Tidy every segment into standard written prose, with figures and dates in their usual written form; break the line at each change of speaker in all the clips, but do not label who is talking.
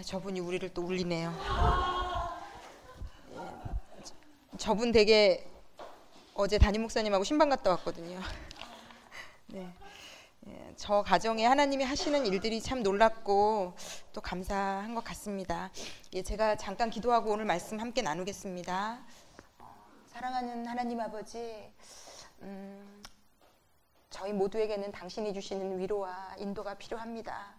저분이 우리를 또 울리네요. 저분 되게 어제 담임 목사님하고 신방 갔다 왔거든요. 네. 저 가정에 하나님이 하시는 일들이 참 놀랍고 또 감사한 것 같습니다. 제가 잠깐 기도하고 오늘 말씀 함께 나누겠습니다. 사랑하는 하나님 아버지, 저희 모두에게는 당신이 주시는 위로와 인도가 필요합니다.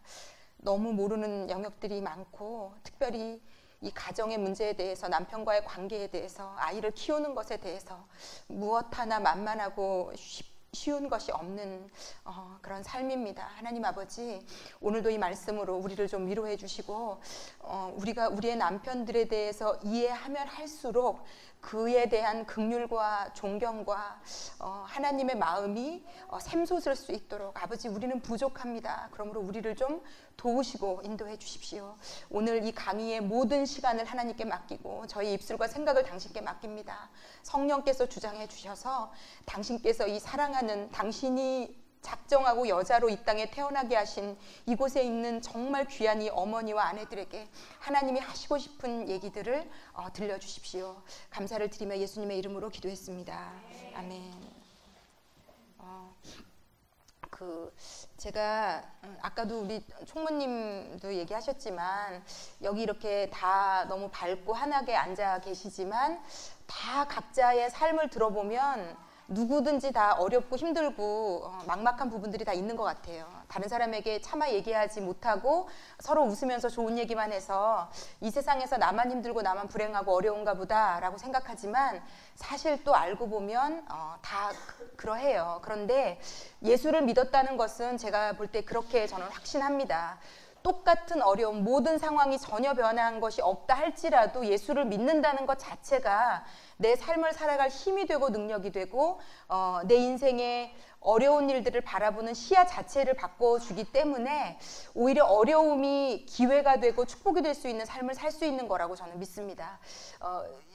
너무 모르는 영역들이 많고, 특별히 이 가정의 문제에 대해서, 남편과의 관계에 대해서, 아이를 키우는 것에 대해서 무엇 하나 만만하고 쉬운 것이 없는 그런 삶입니다. 하나님 아버지, 오늘도 이 말씀으로 우리를 좀 위로해 주시고, 우리가 우리의 남편들에 대해서 이해하면 할수록 그에 대한 긍휼과 존경과 하나님의 마음이 샘솟을 수 있도록, 아버지, 우리는 부족합니다. 그러므로 우리를 좀 도우시고 인도해 주십시오. 오늘 이 강의의 모든 시간을 하나님께 맡기고 저희 입술과 생각을 당신께 맡깁니다. 성령께서 주장해 주셔서 당신께서 이 사랑하는, 당신이 작정하고 여자로 이 땅에 태어나게 하신 이곳에 있는 정말 귀한 이 어머니와 아내들에게 하나님이 하시고 싶은 얘기들을 들려주십시오. 감사를 드리며 예수님의 이름으로 기도했습니다. 아멘. 제가 아까도 우리 총무님도 얘기하셨지만, 여기 이렇게 다 너무 밝고 환하게 앉아 계시지만 다 각자의 삶을 들어보면 누구든지 다 어렵고 힘들고 막막한 부분들이 다 있는 것 같아요. 다른 사람에게 차마 얘기하지 못하고 서로 웃으면서 좋은 얘기만 해서 이 세상에서 나만 힘들고 나만 불행하고 어려운가 보다 라고 생각하지만, 사실 또 알고 보면 다 그러해요. 그런데 예수를 믿었다는 것은 제가 볼 때 그렇게 저는 확신합니다. 똑같은 어려움, 모든 상황이 전혀 변한 것이 없다 할지라도 예수를 믿는다는 것 자체가 내 삶을 살아갈 힘이 되고 능력이 되고, 내 인생의 어려운 일들을 바라보는 시야 자체를 바꿔주기 때문에 오히려 어려움이 기회가 되고 축복이 될 수 있는 삶을 살 수 있는 거라고 저는 믿습니다.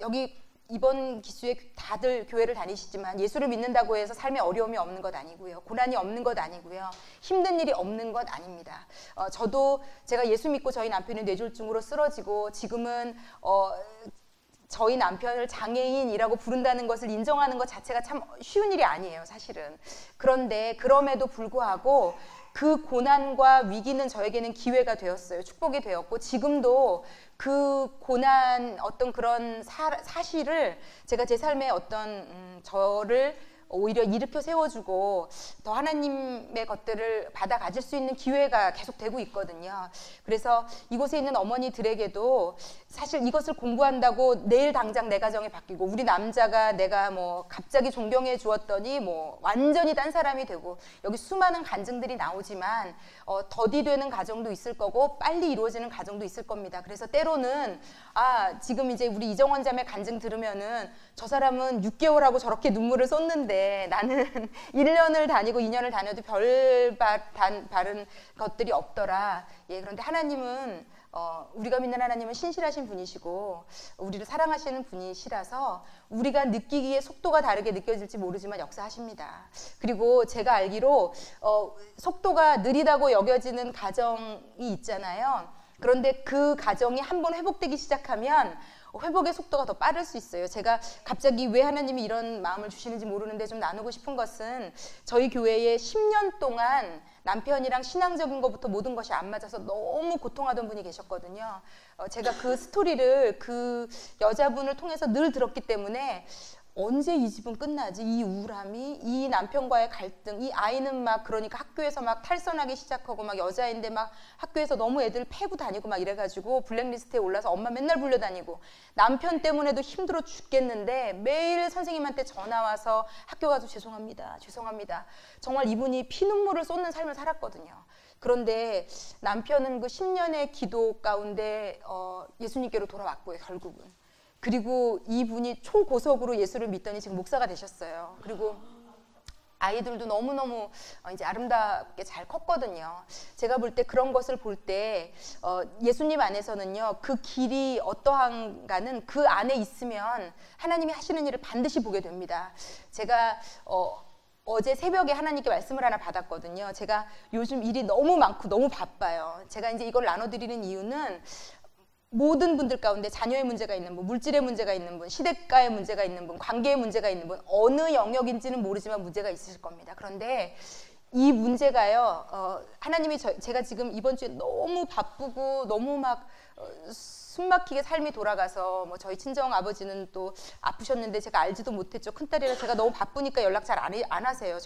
여기 이번 기수에 다들 교회를 다니시지만 예수를 믿는다고 해서 삶에 어려움이 없는 것 아니고요, 고난이 없는 것 아니고요, 힘든 일이 없는 것 아닙니다. 저도 제가 예수 믿고 저희 남편이 뇌졸중으로 쓰러지고 지금은 저희 남편을 장애인이라고 부른다는 것을 인정하는 것 자체가 참 쉬운 일이 아니에요, 사실은. 그런데 그럼에도 불구하고 그 고난과 위기는 저에게는 기회가 되었어요. 축복이 되었고, 지금도 그 고난, 어떤 그런 사실을 제가 제 삶에 어떤 저를 오히려 일으켜 세워주고 더 하나님의 것들을 받아 가질 수 있는 기회가 계속 되고 있거든요. 그래서 이곳에 있는 어머니들에게도 사실 이것을 공부한다고 내일 당장 내 가정이 바뀌고, 우리 남자가 내가 뭐 갑자기 존경해 주었더니 뭐 완전히 딴 사람이 되고, 여기 수많은 간증들이 나오지만 더디되는 가정도 있을 거고 빨리 이루어지는 가정도 있을 겁니다. 그래서 때로는 지금 이제 우리 이정원 자매 간증 들으면은 저 사람은 6개월하고 저렇게 눈물을 쏟는데 나는 1년을 다니고 2년을 다녀도 별 바른 것들이 없더라. 그런데 하나님은, 우리가 믿는 하나님은 신실하신 분이시고 우리를 사랑하시는 분이시라서 우리가 느끼기에 속도가 다르게 느껴질지 모르지만 역사하십니다. 그리고 제가 알기로 속도가 느리다고 여겨지는 가정이 있잖아요. 그런데 그 가정이 한번 회복되기 시작하면 회복의 속도가 더 빠를 수 있어요. 제가 갑자기 왜 하나님이 이런 마음을 주시는지 모르는데 좀 나누고 싶은 것은, 저희 교회에 10년 동안 남편이랑 신앙적인 것부터 모든 것이 안 맞아서 너무 고통하던 분이 계셨거든요. 제가 그 스토리를 그 여자분을 통해서 늘 들었기 때문에 언제 이 집은 끝나지? 이 우울함이, 이 남편과의 갈등, 이 아이는 막 그러니까 학교에서 막 탈선하기 시작하고, 막 여자인데 막 학교에서 너무 애들 패고 다니고 막 이래가지고 블랙리스트에 올라서 엄마 맨날 불려다니고, 남편 때문에도 힘들어 죽겠는데 매일 선생님한테 전화 와서 학교 가서 죄송합니다, 죄송합니다. 정말 이분이 피눈물을 쏟는 삶을 살았거든요. 그런데 남편은 그 10년의 기도 가운데 예수님께로 돌아왔고요, 결국은. 그리고 이분이 초고속으로 예수를 믿더니 지금 목사가 되셨어요. 그리고 아이들도 너무너무 이제 아름답게 잘 컸거든요. 제가 볼 때 그런 것을 볼 때 예수님 안에서는요, 그 길이 어떠한가는 그 안에 있으면 하나님이 하시는 일을 반드시 보게 됩니다. 제가 어제 새벽에 하나님께 말씀을 하나 받았거든요. 제가 요즘 일이 너무 많고 너무 바빠요. 제가 이제 이걸 나눠드리는 이유는 모든 분들 가운데 자녀의 문제가 있는 분, 물질의 문제가 있는 분, 시댁과의 문제가 있는 분, 관계의 문제가 있는 분, 어느 영역인지는 모르지만 문제가 있으실 겁니다. 그런데 이 문제가요, 하나님이 제가 지금 이번 주에 너무 바쁘고 너무 막 숨막히게 삶이 돌아가서 뭐 저희 친정 아버지는 또 아프셨는데 제가 알지도 못했죠. 큰딸이라 제가 너무 바쁘니까 연락 잘 안 하세요.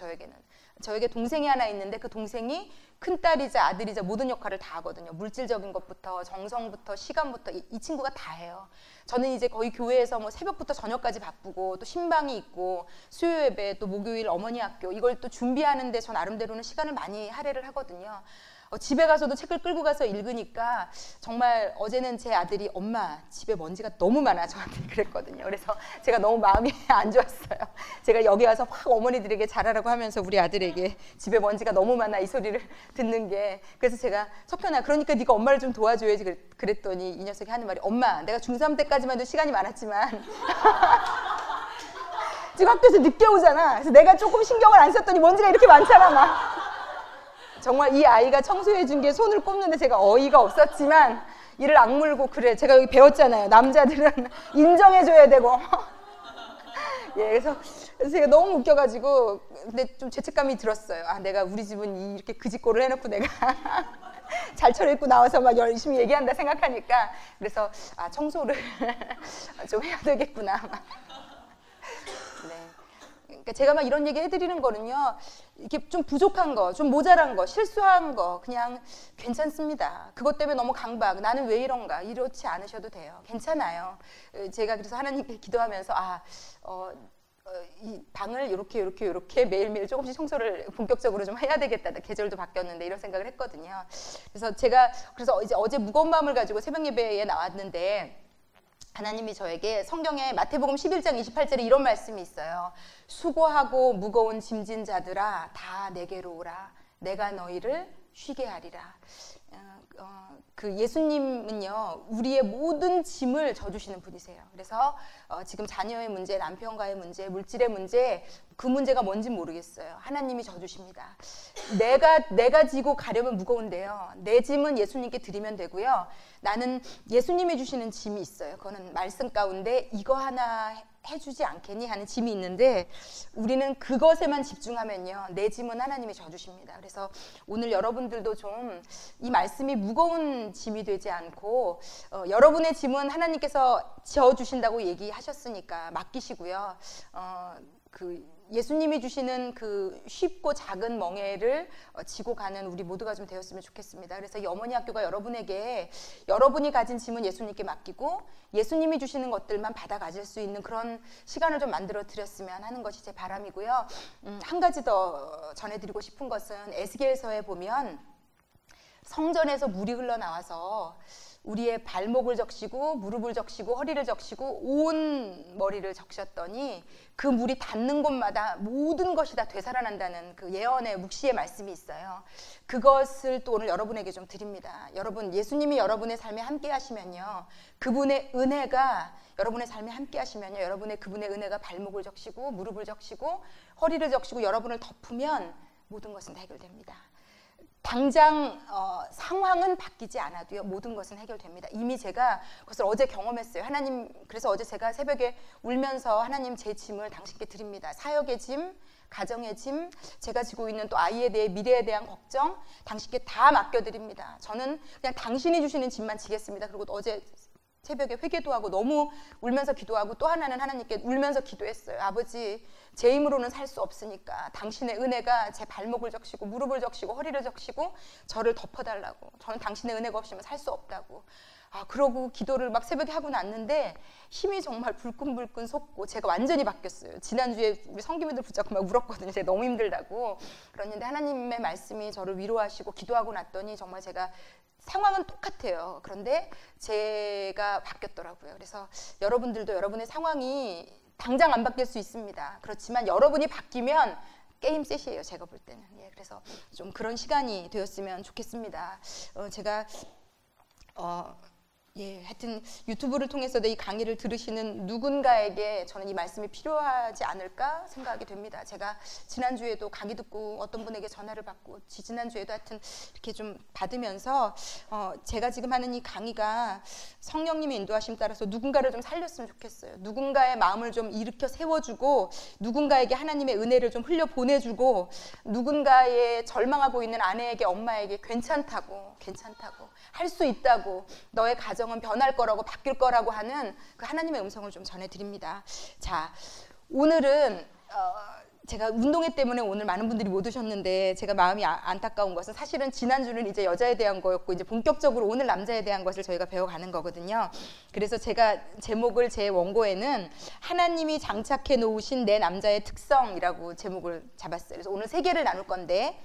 저에게 동생이 하나 있는데 그 동생이 큰딸이자 아들이자 모든 역할을 다 하거든요. 물질적인 것부터 정성부터 시간부터 이 친구가 다 해요. 저는 이제 거의 교회에서 뭐 새벽부터 저녁까지 바쁘고 또 신방이 있고 수요 예배 또 목요일 어머니 학교 이걸 또 준비하는데 저 나름대로는 시간을 많이 할애를 하거든요. 집에 가서도 책을 끌고 가서 읽으니까 정말 어제는 제 아들이 엄마 집에 먼지가 너무 많아 저한테 그랬거든요. 그래서 제가 너무 마음이 안 좋았어요. 제가 여기 와서 확 어머니들에게 잘하라고 하면서 우리 아들에게 집에 먼지가 너무 많아 이 소리를 듣는 게 그래서 제가 석현아 그러니까 네가 엄마를 좀 도와줘야지 그랬더니 이 녀석이 하는 말이 엄마 내가 중3 때까지만 해도 시간이 많았지만 지금 학교에서 늦게 오잖아. 그래서 내가 조금 신경을 안 썼더니 먼지가 이렇게 많잖아 막. 정말 이 아이가 청소해 준 게 손을 꼽는데 제가 어이가 없었지만 이를 악물고 그래 제가 여기 배웠잖아요. 남자들은 인정해줘야 되고 예, 그래서 제가 너무 웃겨가지고 근데 좀 죄책감이 들었어요. 아 내가 우리 집은 이렇게 그 짓거를 해놓고 내가 잘 차려입고 나와서 막 열심히 얘기한다 생각하니까 그래서 아 청소를 좀 해야 되겠구나 네. 그러니까 제가 막 이런 얘기 해드리는 거는요. 이렇게 좀 부족한 거, 좀 모자란 거, 실수한 거 그냥 괜찮습니다. 그것 때문에 너무 강박, 나는 왜 이런가 이렇지 않으셔도 돼요. 괜찮아요. 제가 그래서 하나님께 기도하면서 이 방을 이렇게 매일매일 조금씩 청소를 본격적으로 좀 해야 되겠다. 계절도 바뀌었는데 이런 생각을 했거든요. 그래서 제가 이제 어제 무거운 마음을 가지고 새벽 예배에 나왔는데 하나님이 저에게 성경에 마태복음 11장 28절에 이런 말씀이 있어요. 수고하고 무거운 짐진 자들아 다 내게로 오라. 내가 너희를 쉬게 하리라. 그 예수님은요 우리의 모든 짐을 져주시는 분이세요. 그래서 지금 자녀의 문제, 남편과의 문제, 물질의 문제 그 문제가 뭔지 모르겠어요. 하나님이 져주십니다. 내가 지고 가려면 무거운데요. 내 짐은 예수님께 드리면 되고요. 나는 예수님이 주시는 짐이 있어요. 그거는 말씀 가운데 이거 하나 해주지 않겠니 하는 짐이 있는데 우리는 그것에만 집중하면요 내 짐은 하나님이 져주십니다. 그래서 오늘 여러분들도 좀 이 말씀이 무거운 짐이 되지 않고 여러분의 짐은 하나님께서 지어주신다고 얘기하셨으니까 맡기시고요. 예수님이 주시는 그 쉽고 작은 멍에를 지고 가는 우리 모두가 좀 되었으면 좋겠습니다. 그래서 이 어머니 학교가 여러분에게 여러분이 가진 짐은 예수님께 맡기고 예수님이 주시는 것들만 받아 가질 수 있는 그런 시간을 좀 만들어 드렸으면 하는 것이 제 바람이고요. 한 가지 더 전해드리고 싶은 것은 에스겔서에 보면 성전에서 물이 흘러나와서 우리의 발목을 적시고 무릎을 적시고 허리를 적시고 온 머리를 적셨더니 그 물이 닿는 곳마다 모든 것이 다 되살아난다는 그 예언의 묵시의 말씀이 있어요. 그것을 또 오늘 여러분에게 좀 드립니다. 여러분 예수님이 여러분의 삶에 함께 하시면요 그분의 은혜가 여러분의 삶에 함께 하시면요 그분의 은혜가 발목을 적시고 무릎을 적시고 허리를 적시고 여러분을 덮으면 모든 것은 다 해결됩니다. 당장 상황은 바뀌지 않아도요 모든 것은 해결됩니다. 이미 제가 그것을 어제 경험했어요. 하나님 그래서 어제 제가 새벽에 울면서 하나님 제 짐을 당신께 드립니다. 사역의 짐, 가정의 짐, 제가 지고 있는 또 아이에 대해 미래에 대한 걱정 당신께 다 맡겨드립니다. 저는 그냥 당신이 주시는 짐만 지겠습니다. 그리고 어제 새벽에 회개도 하고 너무 울면서 기도하고 또 하나는 하나님께 울면서 기도했어요. 아버지 제 힘으로는 살 수 없으니까 당신의 은혜가 제 발목을 적시고 무릎을 적시고 허리를 적시고 저를 덮어달라고. 저는 당신의 은혜가 없이면 살 수 없다고. 그러고 기도를 막 새벽에 하고 났는데 힘이 정말 불끈불끈 솟고 제가 완전히 바뀌었어요. 지난주에 우리 성기민들 붙잡고 막 울었거든요. 제가 너무 힘들다고. 그랬는데 하나님의 말씀이 저를 위로하시고 기도하고 났더니 정말 제가 상황은 똑같아요. 그런데 제가 바뀌었더라고요. 그래서 여러분들도 여러분의 상황이 당장 안 바뀔 수 있습니다. 그렇지만 여러분이 바뀌면 게임 셋이에요. 제가 볼 때는. 그래서 좀 그런 시간이 되었으면 좋겠습니다. 제가 예, 하여튼 유튜브를 통해서도 이 강의를 들으시는 누군가에게 저는 이 말씀이 필요하지 않을까 생각하게 됩니다. 제가 지난주에도 강의 듣고 어떤 분에게 전화를 받고 지난주에도 하여튼 이렇게 좀 받으면서 제가 지금 하는 이 강의가 성령님의 인도하심 따라서 누군가를 좀 살렸으면 좋겠어요. 누군가의 마음을 좀 일으켜 세워주고 누군가에게 하나님의 은혜를 좀 흘려 보내주고 누군가의 절망하고 있는 아내에게 엄마에게 괜찮다고 할 수 있다고 너의 가정은 변할 거라고 바뀔 거라고 하는 그 하나님의 음성을 좀 전해드립니다. 자, 오늘은 제가 운동회 때문에 오늘 많은 분들이 못 오셨는데 제가 마음이 안타까운 것은 사실은 지난주는 이제 여자에 대한 거였고 이제 본격적으로 오늘 남자에 대한 것을 저희가 배워가는 거거든요. 그래서 제가 제목을 제 원고에는 하나님이 장착해 놓으신 내 남자의 특성이라고 제목을 잡았어요. 그래서 오늘 세 개를 나눌 건데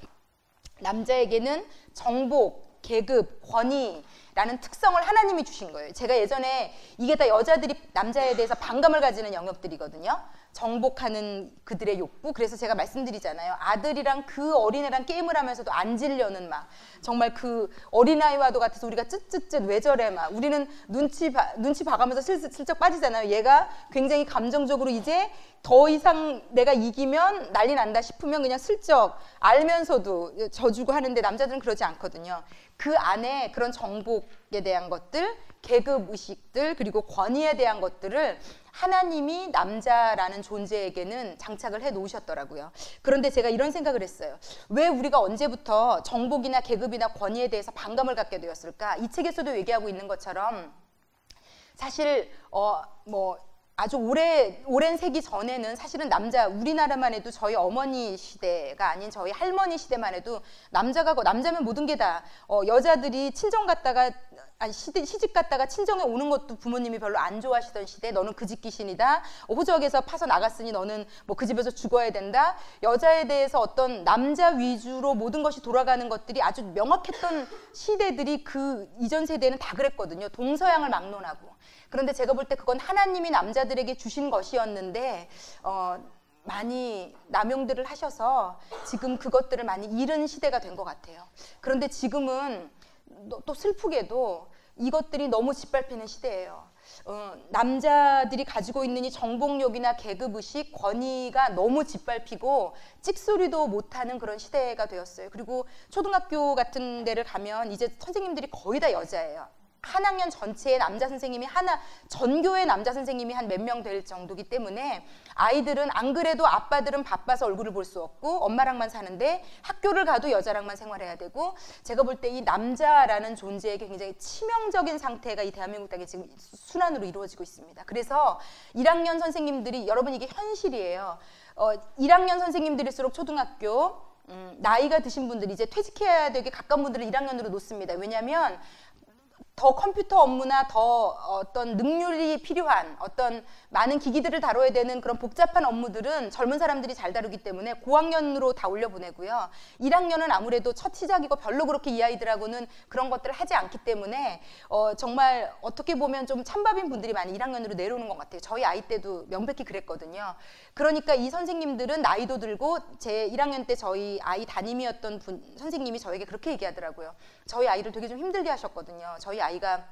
남자에게는 정복, 계급, 권위라는 특성을 하나님이 주신 거예요. 제가 예전에 이게 다 여자들이 남자에 대해서 반감을 가지는 영역들이거든요. 정복하는 그들의 욕구. 그래서 제가 말씀드리잖아요. 아들이랑 그 어린애랑 게임을 하면서도 안 지려는 막 정말 그 어린아이와도 같아서 우리가 쯧쯧쯧 왜 저래 막 우리는 눈치 봐가면서 슬쩍 빠지잖아요. 얘가 굉장히 감정적으로 이제 더 이상 내가 이기면 난리 난다 싶으면 그냥 슬쩍 알면서도 져주고 하는데 남자들은 그러지 않거든요. 그 안에 그런 정복에 대한 것들, 계급 의식들, 그리고 권위에 대한 것들을 하나님이 남자라는 존재에게는 장착을 해 놓으셨더라고요. 그런데 제가 이런 생각을 했어요. 왜 우리가 언제부터 정복이나 계급이나 권위에 대해서 반감을 갖게 되었을까? 이 책에서도 얘기하고 있는 것처럼 사실 아주 오랜 세기 전에는 사실은 우리나라만 해도 저희 어머니 시대가 아닌 저희 할머니 시대만 해도 남자면 모든 게 다 여자들이 친정 갔다가 시집 갔다가 친정에 오는 것도 부모님이 별로 안 좋아하시던 시대. 너는 그 집 귀신이다. 호적에서 파서 나갔으니 너는 뭐 그 집에서 죽어야 된다. 여자에 대해서 어떤 남자 위주로 모든 것이 돌아가는 것들이 아주 명확했던 시대들이 그 이전 세대는 다 그랬거든요. 동서양을 막론하고. 그런데 제가 볼 때 그건 하나님이 남자들에게 주신 것이었는데 많이 남용들을 하셔서 지금 그것들을 많이 잃은 시대가 된 것 같아요. 그런데 지금은 또 슬프게도 이것들이 너무 짓밟히는 시대예요. 남자들이 가지고 있는 이 정복욕이나 계급의식, 권위가 너무 짓밟히고 찍소리도 못하는 그런 시대가 되었어요. 그리고 초등학교 같은 데를 가면 이제 선생님들이 거의 다 여자예요. 한 학년 전체의 남자 선생님이 전교의 남자 선생님이 한 몇 명 될 정도이기 때문에 아이들은 안 그래도 아빠들은 바빠서 얼굴을 볼 수 없고 엄마랑만 사는데 학교를 가도 여자랑만 생활해야 되고 제가 볼 때 이 남자라는 존재에게 굉장히 치명적인 상태가 이 대한민국 땅에 지금 순환으로 이루어지고 있습니다. 그래서 1학년 선생님들이 여러분 이게 현실이에요. 1학년 선생님들일수록 초등학교 나이가 드신 분들이 이제 퇴직해야 되게 가까운 분들을 1학년으로 놓습니다. 왜냐하면 더 컴퓨터 업무나 더 어떤 능률이 필요한 어떤 많은 기기들을 다뤄야 되는 그런 복잡한 업무들은 젊은 사람들이 잘 다루기 때문에 고학년으로 다 올려보내고요. 1학년은 아무래도 첫 시작이고 별로 그렇게 이 아이들하고는 그런 것들을 하지 않기 때문에 정말 어떻게 보면 좀 찬밥인 분들이 많이 1학년으로 내려오는 것 같아요. 저희 아이 때도 명백히 그랬거든요. 그러니까 이 선생님들은 나이도 들고 제 1학년 때 저희 아이 담임이었던 선생님이 저에게 그렇게 얘기하더라고요. 저희 아이를 되게 좀 힘들게 하셨거든요. 저희 아이가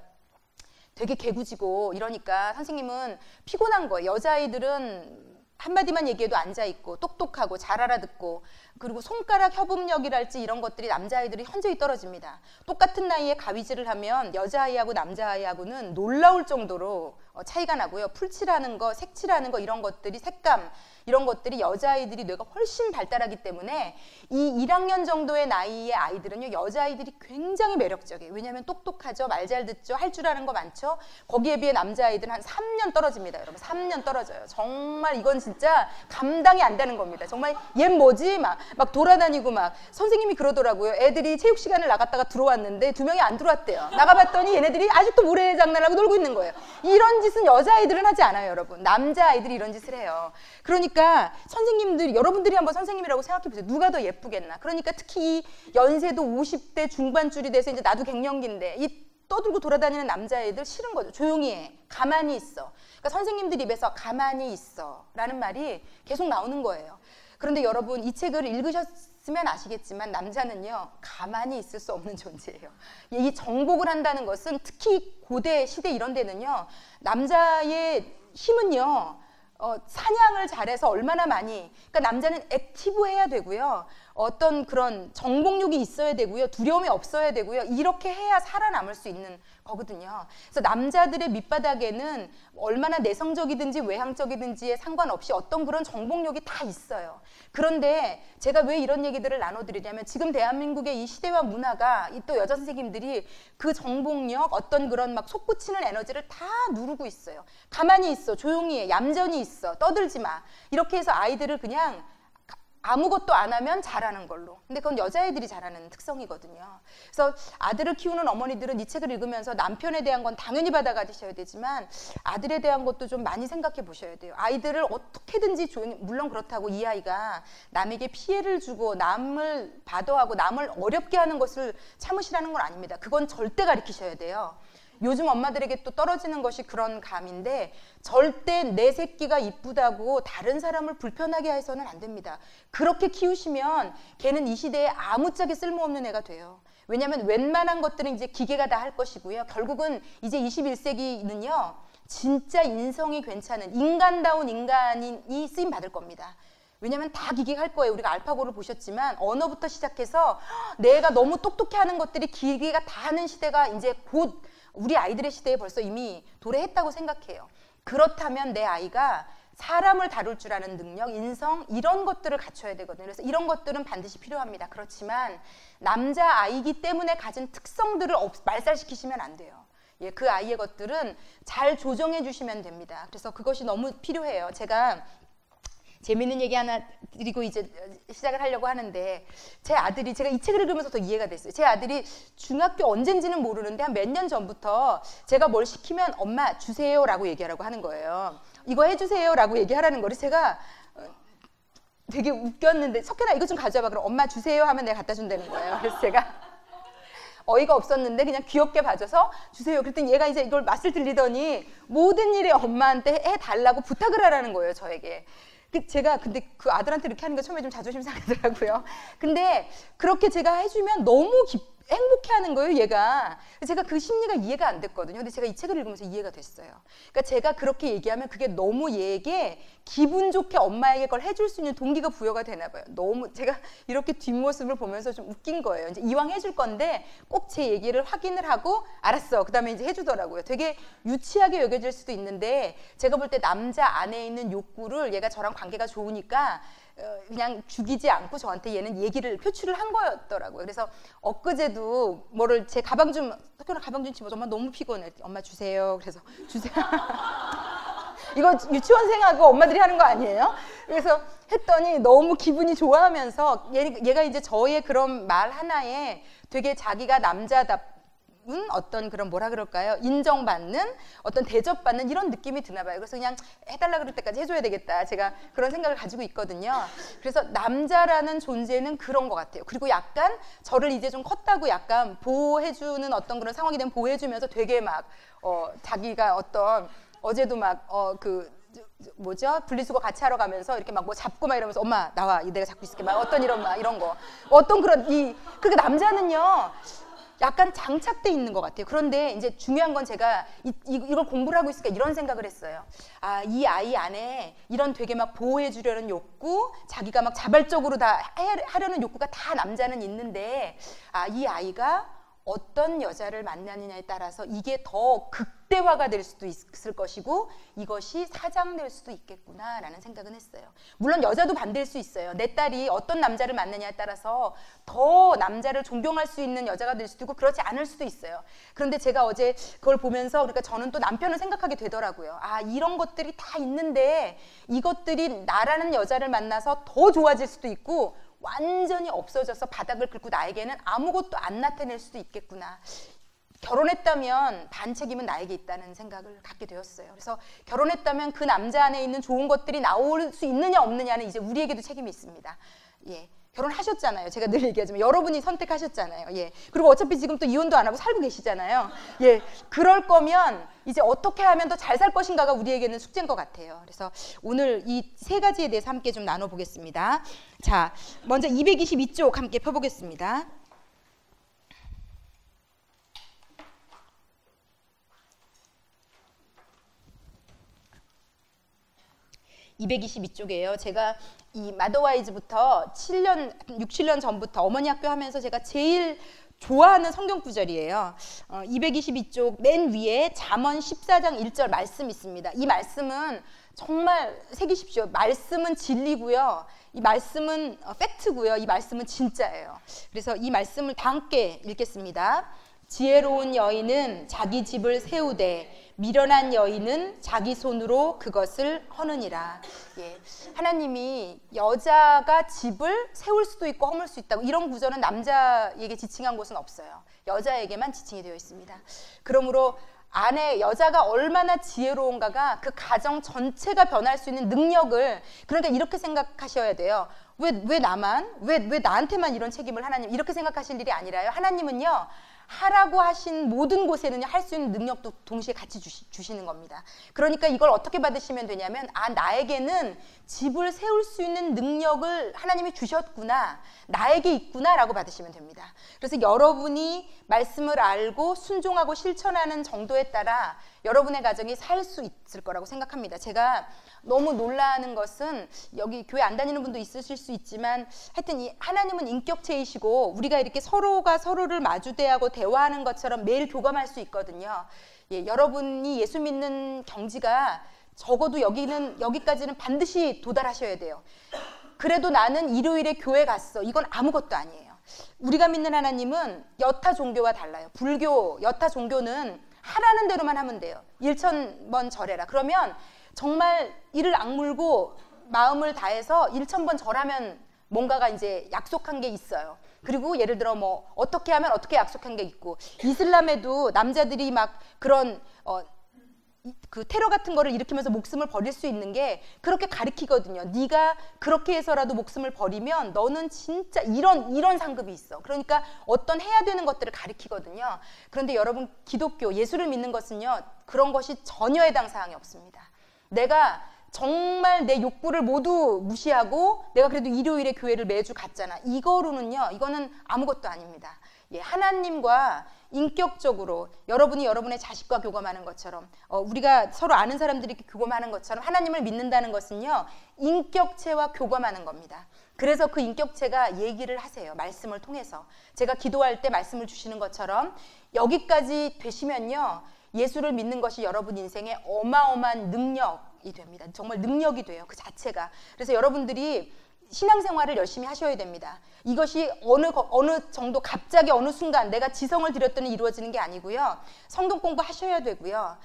되게 개구지고 이러니까 선생님은 피곤한 거예요. 여자아이들은 한마디만 얘기해도 앉아있고 똑똑하고 잘 알아듣고 그리고 손가락 협음력이랄지 이런 것들이 남자아이들이 현저히 떨어집니다. 똑같은 나이에 가위질을 하면 여자아이하고 남자아이하고는 놀라울 정도로 차이가 나고요. 풀칠하는 거, 색칠하는 거 이런 것들이 색감 이런 것들이 여자아이들이 뇌가 훨씬 발달하기 때문에 이 1학년 정도의 나이의 아이들은요. 여자아이들이 굉장히 매력적이에요. 왜냐하면 똑똑하죠. 말 잘 듣죠. 할 줄 아는 거 많죠. 거기에 비해 남자아이들은 한 3년 떨어집니다. 여러분 3년 떨어져요. 정말 이건 진짜 감당이 안 되는 겁니다. 정말 얘 뭐지? 막 돌아다니고 막 선생님이 그러더라고요. 애들이 체육 시간을 나갔다가 들어왔는데 2명이 안 들어왔대요. 나가봤더니 얘네들이 아직도 모래장난하고 놀고 있는 거예요. 이런 짓은 여자아이들은 하지 않아요. 여러분. 남자아이들이 이런 짓을 해요. 그러니까 선생님들이 여러분들이 한번 선생님이라고 생각해 보세요. 누가 더 예쁘겠나. 그러니까 특히 이 연세도 50대 중반줄이 돼서 이제 나도 갱년기인데 이 떠들고 돌아다니는 남자애들 싫은 거죠. 조용히 해. 가만히 있어. 그러니까 선생님들 입에서 가만히 있어 라는 말이 계속 나오는 거예요. 그런데 여러분 이 책을 보셨으면 아시겠지만 남자는요 가만히 있을 수 없는 존재예요. 이 정복을 한다는 것은 특히 고대 시대 이런 데는요 남자의 힘은요 사냥을 잘해서 얼마나 많이, 그러니까 남자는 액티브해야 되고요, 어떤 그런 정복욕이 있어야 되고요, 두려움이 없어야 되고요, 이렇게 해야 살아남을 수 있는 거거든요. 그래서 남자들의 밑바닥에는 얼마나 내성적이든지 외향적이든지에 상관없이 어떤 그런 정복욕이 다 있어요. 그런데 제가 왜 이런 얘기들을 나눠드리냐면 지금 대한민국의 이 시대와 문화가 또 여자 선생님들이 그 정복력, 어떤 그런 막 솟구치는 에너지를 다 누르고 있어요. 가만히 있어, 조용히 해, 얌전히 있어, 떠들지 마, 이렇게 해서 아이들을 그냥 아무것도 안 하면 잘하는 걸로. 근데 그건 여자애들이 잘하는 특성이거든요. 그래서 아들을 키우는 어머니들은 이 책을 읽으면서 남편에 대한 건 당연히 받아가셔야 되지만 아들에 대한 것도 좀 많이 생각해 보셔야 돼요. 아이들을 어떻게든지 물론 그렇다고 이 아이가 남에게 피해를 주고 남을 바도하고 남을 어렵게 하는 것을 참으시라는 건 아닙니다. 그건 절대 가르치셔야 돼요. 요즘 엄마들에게 또 떨어지는 것이 그런 감인데 절대 내 새끼가 이쁘다고 다른 사람을 불편하게 해서는 안 됩니다. 그렇게 키우시면 걔는 이 시대에 아무짝에 쓸모없는 애가 돼요. 왜냐하면 웬만한 것들은 이제 기계가 다 할 것이고요. 결국은 이제 21세기는요. 진짜 인성이 괜찮은 인간다운 인간이 쓰임 받을 겁니다. 왜냐하면 다 기계가 할 거예요. 우리가 알파고를 보셨지만 언어부터 시작해서 내가 너무 똑똑해 하는 것들이 기계가 다 하는 시대가 이제 곧 우리 아이들의 시대에 벌써 이미 도래했다고 생각해요. 그렇다면 내 아이가 사람을 다룰 줄 아는 능력, 인성 이런 것들을 갖춰야 되거든요. 그래서 이런 것들은 반드시 필요합니다. 그렇지만 남자아이기 때문에 가진 특성들을 말살시키시면 안 돼요. 예, 그 아이의 것들은 잘 조정해 주시면 됩니다. 그래서 그것이 너무 필요해요. 제가 재밌는 얘기 하나 드리고 이제 시작을 하려고 하는데 제 아들이, 제가 이 책을 읽으면서 더 이해가 됐어요. 제 아들이 중학교 언젠지는 모르는데 한 몇 년 전부터 제가 뭘 시키면 엄마 주세요 라고 얘기하라고 하는 거예요. 이거 해주세요 라고 얘기하라는 거를 제가 되게 웃겼는데 석현아 이거 좀 가져와봐. 그럼 엄마 주세요 하면 내가 갖다 준다는 거예요. 그래서 제가 어이가 없었는데 그냥 귀엽게 봐줘서 주세요. 그랬더니 얘가 이제 이걸 맛을 들리더니 모든 일에 엄마한테 해달라고 부탁을 하라는 거예요, 저에게. 제가 근데 그 아들한테 이렇게 하는 거 처음에 좀 자존심 상하더라고요. 근데 그렇게 제가 해주면 너무 행복해하는 거예요, 얘가. 제가 그 심리가 이해가 안 됐거든요. 근데 제가 이 책을 읽으면서 이해가 됐어요. 그러니까 제가 그렇게 얘기하면 그게 너무 얘에게 기분 좋게 엄마에게 그걸 해줄 수 있는 동기가 부여가 되나 봐요. 너무 제가 이렇게 뒷모습을 보면서 좀 웃긴 거예요. 이제 이왕 해줄 건데 꼭 제 얘기를 확인을 하고 알았어. 그 다음에 이제 해주더라고요. 되게 유치하게 여겨질 수도 있는데 제가 볼 때 남자 안에 있는 욕구를 얘가 저랑 관계가 좋으니까 그냥 죽이지 않고 저한테 얘는 얘기를 표출을 한 거였더라고요. 그래서 엊그제도 뭐를 제 가방 좀, 석현아 가방 좀 집어줘. 엄마 너무 피곤해. 엄마 주세요. 그래서 주세요. 이거 유치원생하고 엄마들이 하는 거 아니에요? 그래서 했더니 너무 기분이 좋아하면서 얘가 이제 저의 그런 말 하나에 되게 자기가 남자답 어떤 그런 뭐라 그럴까요? 인정받는 어떤 대접받는 이런 느낌이 드나 봐요. 그래서 그냥 해달라 그럴 때까지 해줘야 되겠다. 제가 그런 생각을 가지고 있거든요. 그래서 남자라는 존재는 그런 것 같아요. 그리고 약간 저를 이제 좀 컸다고 약간 보호해주는 어떤 그런 상황이 되면 보호해주면서 되게 막 자기가 어떤 어제도 막 뭐죠? 분리수거 같이 하러 가면서 이렇게 막 뭐 잡고 막 이러면서 엄마 나와 내가 잡고 있을게 막 어떤 이런 거 어떤 그런 그러니까 남자는요 약간 장착돼 있는 것 같아요. 그런데 이제 중요한 건 제가 이걸 공부를 하고 있으니까 이런 생각을 했어요. 아, 이 아이 안에 이런 되게 막 보호해 주려는 욕구, 자기가 막 자발적으로 다 하려는 욕구가 다 남자는 있는데 아, 이 아이가 어떤 여자를 만나느냐에 따라서 이게 더 극대화가 될 수도 있을 것이고 이것이 사장될 수도 있겠구나라는 생각은 했어요. 물론 여자도 반대일 수 있어요. 내 딸이 어떤 남자를 만나냐에 따라서 더 남자를 존경할 수 있는 여자가 될 수도 있고 그렇지 않을 수도 있어요. 그런데 제가 어제 그걸 보면서 그러니까 저는 또 남편을 생각하게 되더라고요. 아, 이런 것들이 다 있는데 이것들이 나라는 여자를 만나서 더 좋아질 수도 있고 완전히 없어져서 바닥을 긁고 나에게는 아무것도 안 나타낼 수도 있겠구나. 결혼했다면 반 책임은 나에게 있다는 생각을 갖게 되었어요. 그래서 결혼했다면 그 남자 안에 있는 좋은 것들이 나올 수 있느냐 없느냐는 이제 우리에게도 책임이 있습니다. 예, 결혼하셨잖아요. 제가 늘 얘기하지만 여러분이 선택하셨잖아요. 예. 그리고 어차피 지금 또 이혼도 안 하고 살고 계시잖아요. 예. 그럴 거면 이제 어떻게 하면 더 잘 살 것인가가 우리에게는 숙제인 것 같아요. 그래서 오늘 이 세 가지에 대해서 함께 좀 나눠보겠습니다. 자, 먼저 222쪽 함께 펴보겠습니다. 222쪽이에요. 제가 이 마더와이즈부터 6, 7년 전부터 어머니 학교 하면서 제가 제일 좋아하는 성경 구절이에요. 222쪽 맨 위에 잠언 14장 1절 말씀 있습니다. 이 말씀은 정말 새기십시오. 말씀은 진리고요. 이 말씀은 팩트고요. 이 말씀은 진짜예요. 그래서 이 말씀을 다 함께 읽겠습니다. 지혜로운 여인은 자기 집을 세우되 미련한 여인은 자기 손으로 그것을 허느니라. 예. 하나님이 여자가 집을 세울 수도 있고 허물 수 있다고, 이런 구절은 남자에게 지칭한 곳은 없어요. 여자에게만 지칭이 되어 있습니다. 그러므로 여자가 얼마나 지혜로운가가 그 가정 전체가 변할 수 있는 능력을, 그러니까 이렇게 생각하셔야 돼요. 왜 나한테만 이런 책임을 하나님, 이렇게 생각하실 일이 아니라요. 하나님은요, 하라고 하신 모든 곳에는 할 수 있는 능력도 동시에 같이 주시는 겁니다. 그러니까 이걸 어떻게 받으시면 되냐면, 나에게는 집을 세울 수 있는 능력을 하나님이 주셨구나, 나에게 있구나 라고 받으시면 됩니다. 그래서 여러분이 말씀을 알고 순종하고 실천하는 정도에 따라 여러분의 가정이 살 수 있을 거라고 생각합니다. 제가 너무 놀라는 것은, 여기 교회 안 다니는 분도 있으실 수 있지만 하여튼 하나님은 인격체이시고 우리가 이렇게 서로가 서로를 마주대하고 대화하는 것처럼 매일 교감할 수 있거든요. 예, 여러분이 예수 믿는 경지가 적어도 여기까지는 반드시 도달하셔야 돼요. 그래도 나는 일요일에 교회 갔어, 이건 아무것도 아니에요. 우리가 믿는 하나님은 여타 종교와 달라요. 불교, 여타 종교는 하라는 대로만 하면 돼요. 1000번 절해라. 그러면 정말 이를 악물고 마음을 다해서 1000번 절하면 뭔가가 이제 약속한 게 있어요. 그리고 예를 들어 뭐 어떻게 하면 어떻게 약속한 게 있고, 이슬람에도 남자들이 막 그런 그 테러 같은 거를 일으키면서 목숨을 버릴 수 있는 게 그렇게 가르치거든요. 네가 그렇게 해서라도 목숨을 버리면 너는 진짜 이런 상급이 있어. 그러니까 어떤 해야 되는 것들을 가르치거든요. 그런데 여러분, 기독교, 예수를 믿는 것은요, 그런 것이 전혀 해당 사항이 없습니다. 내가 정말 내 욕구를 모두 무시하고 내가 그래도 일요일에 교회를 매주 갔잖아, 이거는 아무것도 아닙니다. 예, 하나님과 인격적으로 여러분이 여러분의 자식과 교감하는 것처럼, 우리가 서로 아는 사람들이 교감하는 것처럼 하나님을 믿는다는 것은요, 인격체와 교감하는 겁니다. 그래서 그 인격체가 얘기를 하세요. 말씀을 통해서. 제가 기도할 때 말씀을 주시는 것처럼 여기까지 되시면요, 예수를 믿는 것이 여러분 인생의 어마어마한 능력이 됩니다. 정말 능력이 돼요, 그 자체가. 그래서 여러분들이 신앙생활을 열심히 하셔야 됩니다. 이것이 어느 정도 갑자기 어느 순간 내가 지성을 들였더니 이루어지는 게 아니고요. 성경 공부하셔야 되고요.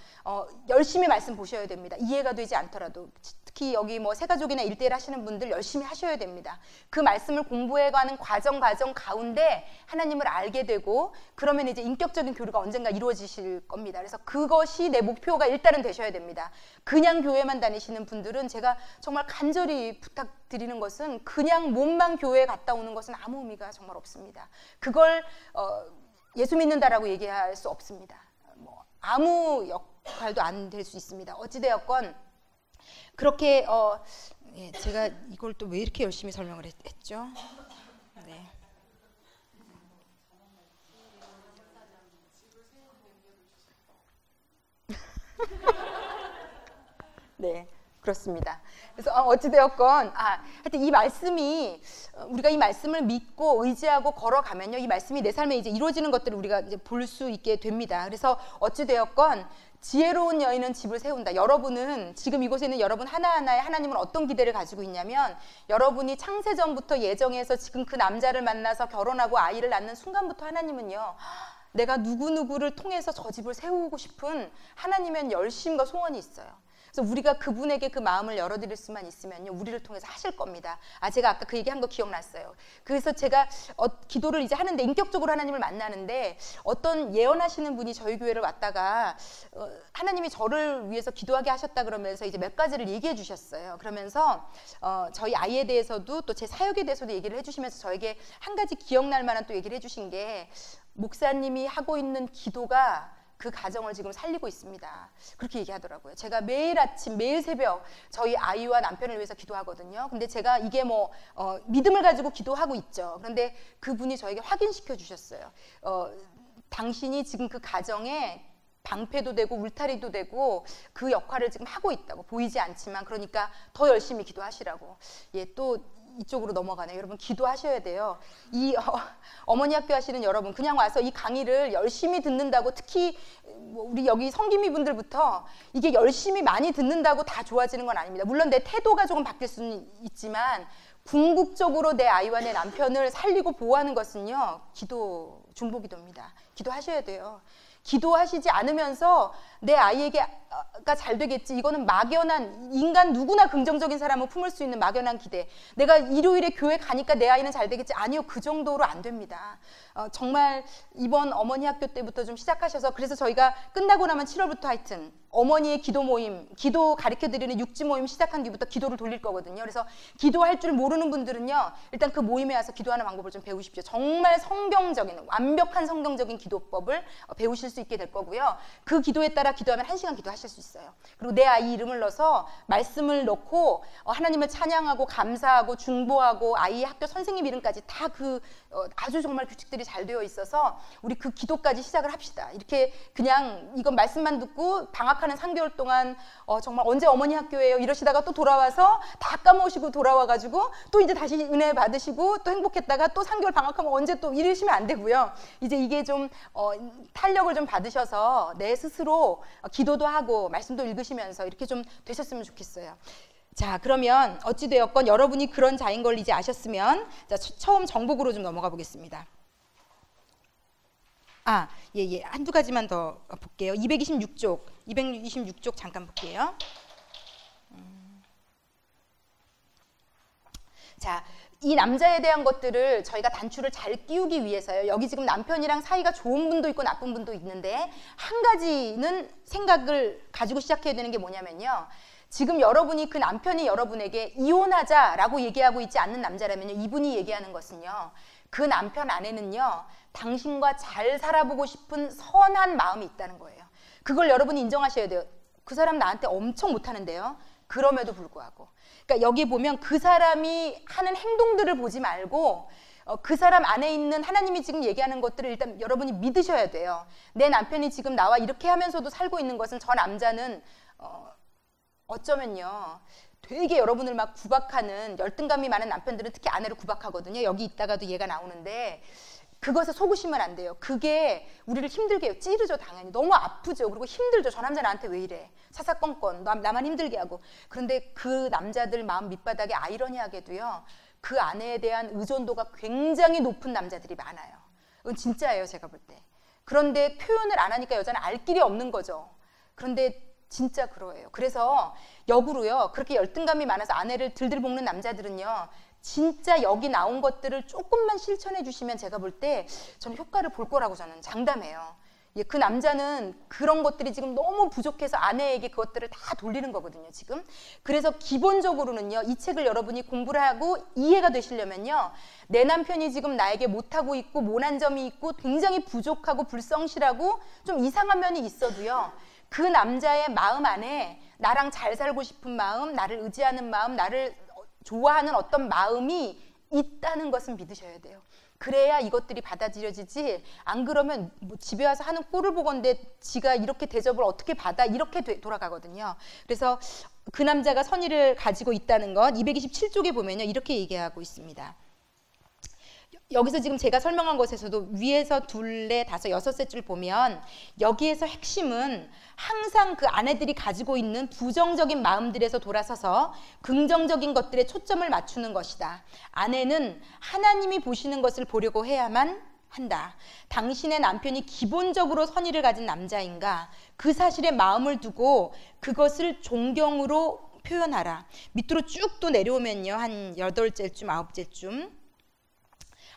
열심히 말씀 보셔야 됩니다. 이해가 되지 않더라도. 특히 여기 뭐 새가족이나 1:1 하시는 분들 열심히 하셔야 됩니다. 그 말씀을 공부해가는 과정 가운데 하나님을 알게 되고, 그러면 이제 인격적인 교류가 언젠가 이루어지실 겁니다. 그래서 그것이 내 목표가 일단은 되셔야 됩니다. 그냥 교회만 다니시는 분들은 제가 정말 간절히 부탁드리는 것은, 그냥 몸만 교회에 갔다 오는 것은 아무 의미가 정말 없습니다. 그걸 예수 믿는다라고 얘기할 수 없습니다. 뭐 아무 역할도 안 될 수 있습니다. 어찌되었건 그렇게 예, 제가 이걸 또 왜 이렇게 열심히 설명을 했죠? 네. 네, 그렇습니다. 그래서 어찌되었건 하여튼 이 말씀이, 우리가 이 말씀을 믿고 의지하고 걸어가면요, 이 말씀이 내 삶에 이제 이루어지는 것들을 우리가 이제 볼 수 있게 됩니다. 그래서 어찌되었건 지혜로운 여인은 집을 세운다. 여러분은 지금 이곳에 있는 여러분 하나하나에 하나님은 어떤 기대를 가지고 있냐면, 여러분이 창세전부터 예정해서 지금 그 남자를 만나서 결혼하고 아이를 낳는 순간부터 하나님은요, 내가 누구누구를 통해서 저 집을 세우고 싶은 하나님의 열심과 소원이 있어요. 그래서 우리가 그분에게 그 마음을 열어드릴 수만 있으면요, 우리를 통해서 하실 겁니다. 제가 아까 그 얘기한 거 기억났어요. 그래서 제가 기도를 이제 하는데, 인격적으로 하나님을 만나는데, 어떤 예언하시는 분이 저희 교회를 왔다가 하나님이 저를 위해서 기도하게 하셨다 그러면서 이제 몇 가지를 얘기해 주셨어요. 그러면서 저희 아이에 대해서도 또 제 사역에 대해서도 얘기를 해주시면서 저에게 한 가지 기억날 만한 또 얘기를 해주신 게, 목사님이 하고 있는 기도가 그 가정을 지금 살리고 있습니다. 그렇게 얘기하더라고요. 제가 매일 아침, 매일 새벽 저희 아이와 남편을 위해서 기도하거든요. 근데 제가 이게 믿음을 가지고 기도하고 있죠. 그런데 그분이 저에게 확인시켜 주셨어요. 당신이 지금 그 가정에 방패도 되고 울타리도 되고 그 역할을 지금 하고 있다고, 보이지 않지만. 그러니까 더 열심히 기도하시라고. 또 이쪽으로 넘어가네요. 여러분, 기도하셔야 돼요. 이 어머니 학교 하시는 여러분, 그냥 와서 이 강의를 열심히 듣는다고, 특히 우리 여기 성김이 분들부터 이게 열심히 많이 듣는다고 다 좋아지는 건 아닙니다. 물론 내 태도가 조금 바뀔 수는 있지만, 궁극적으로 내 아이와 내 남편을 살리고 보호하는 것은요, 중보기도입니다. 기도하셔야 돼요. 기도하시지 않으면서 내 아이에게가 잘 되겠지, 이거는 막연한, 인간 누구나 긍정적인 사람은 품을 수 있는 막연한 기대, 내가 일요일에 교회 가니까 내 아이는 잘 되겠지, 아니요, 그 정도로 안 됩니다. 정말 이번 어머니 학교 때부터 좀 시작하셔서, 그래서 저희가 끝나고 나면 7월부터 하여튼 어머니의 기도 모임, 기도 가르쳐드리는 육지 모임 시작한 뒤부터 기도를 돌릴 거거든요. 그래서 기도할 줄 모르는 분들은요, 일단 그 모임에 와서 기도하는 방법을 좀 배우십시오. 정말 성경적인, 완벽한 성경적인 기도법을 배우실 수 있게 될 거고요. 그 기도에 따라 기도하면 1시간 기도하실 수 있어요. 그리고 내 아이 이름을 넣어서 말씀을 넣고 하나님을 찬양하고 감사하고 중보하고, 아이 학교 선생님 이름까지 다 아주 정말 규칙들이 잘 되어 있어서 우리 그 기도까지 시작을 합시다. 이렇게 그냥 이건 말씀만 듣고 방학하는 3개월 동안 정말 언제 어머니 학교예요 이러시다가 또 돌아와서 다 까먹으시고 돌아와가지고 또 이제 다시 은혜 받으시고 또 행복했다가 또 3개월 방학하면 언제 또 이러시면 안 되고요. 이제 이게 좀 탄력을 좀 받으셔서 내 스스로 기도도 하고 말씀도 읽으시면서 이렇게 좀 되셨으면 좋겠어요. 자, 그러면 어찌되었건 여러분이 그런 자인 걸 이제 아셨으면, 자, 처음 정복으로 좀 넘어가 보겠습니다. 한두 가지만 더 볼게요. 226쪽 잠깐 볼게요. 자, 이 남자에 대한 것들을 저희가 단추를 잘 끼우기 위해서요. 여기 지금 남편이랑 사이가 좋은 분도 있고 나쁜 분도 있는데, 한 가지는 생각을 가지고 시작해야 되는 게 뭐냐면요, 지금 여러분이 그 남편이 여러분에게 이혼하자라고 얘기하고 있지 않는 남자라면요, 이분이 얘기하는 것은요, 그 남편 안에는요, 당신과 잘 살아보고 싶은 선한 마음이 있다는 거예요. 그걸 여러분이 인정하셔야 돼요. 그 사람 나한테 엄청 못하는데요, 그럼에도 불구하고. 그러니까 여기 보면 그 사람이 하는 행동들을 보지 말고 그 사람 안에 있는 하나님이 지금 얘기하는 것들을 일단 여러분이 믿으셔야 돼요. 내 남편이 지금 나와 이렇게 하면서도 살고 있는 것은, 저 남자는 어쩌면요, 되게 여러분을 막 구박하는, 열등감이 많은 남편들은 특히 아내를 구박하거든요. 여기 있다가도 얘가 나오는데, 그것에 속으시면 안 돼요. 그게 우리를 힘들게 해요. 찌르죠, 당연히. 너무 아프죠. 그리고 힘들죠. 저 남자 나한테 왜 이래. 사사건건 나만 힘들게 하고. 그런데 그 남자들 마음 밑바닥에 아이러니하게도요, 그 아내에 대한 의존도가 굉장히 높은 남자들이 많아요. 그건 진짜예요, 제가 볼 때. 그런데 표현을 안 하니까 여자는 알 길이 없는 거죠. 그런데 진짜 그러해요. 그래서 역으로요, 그렇게 열등감이 많아서 아내를 들들 볶는 남자들은요, 진짜 여기 나온 것들을 조금만 실천해 주시면 제가 볼 때 저는 효과를 볼 거라고 저는 장담해요. 그 남자는 그런 것들이 지금 너무 부족해서 아내에게 그것들을 다 돌리는 거거든요, 지금. 그래서 기본적으로는요, 이 책을 여러분이 공부를 하고 이해가 되시려면요, 내 남편이 지금 나에게 못하고 있고 모난 점이 있고 굉장히 부족하고 불성실하고 좀 이상한 면이 있어도요, 그 남자의 마음 안에 나랑 잘 살고 싶은 마음, 나를 의지하는 마음, 나를 좋아하는 어떤 마음이 있다는 것을 믿으셔야 돼요. 그래야 이것들이 받아들여지지, 안 그러면 뭐 집에 와서 하는 꼴을 보건대 지가 이렇게 대접을 어떻게 받아, 이렇게 돌아가거든요. 그래서 그 남자가 선의를 가지고 있다는 것, 227쪽에 보면요, 이렇게 얘기하고 있습니다. 여기서 지금 제가 설명한 것에서도 위에서 둘, 넷, 다섯, 여섯째 줄 보면 여기에서 핵심은 항상 그 아내들이 가지고 있는 부정적인 마음들에서 돌아서서 긍정적인 것들에 초점을 맞추는 것이다. 아내는 하나님이 보시는 것을 보려고 해야만 한다. 당신의 남편이 기본적으로 선의를 가진 남자인가? 그 사실에 마음을 두고 그것을 존경으로 표현하라. 밑으로 쭉 또 내려오면요. 한 8제쯤 9제쯤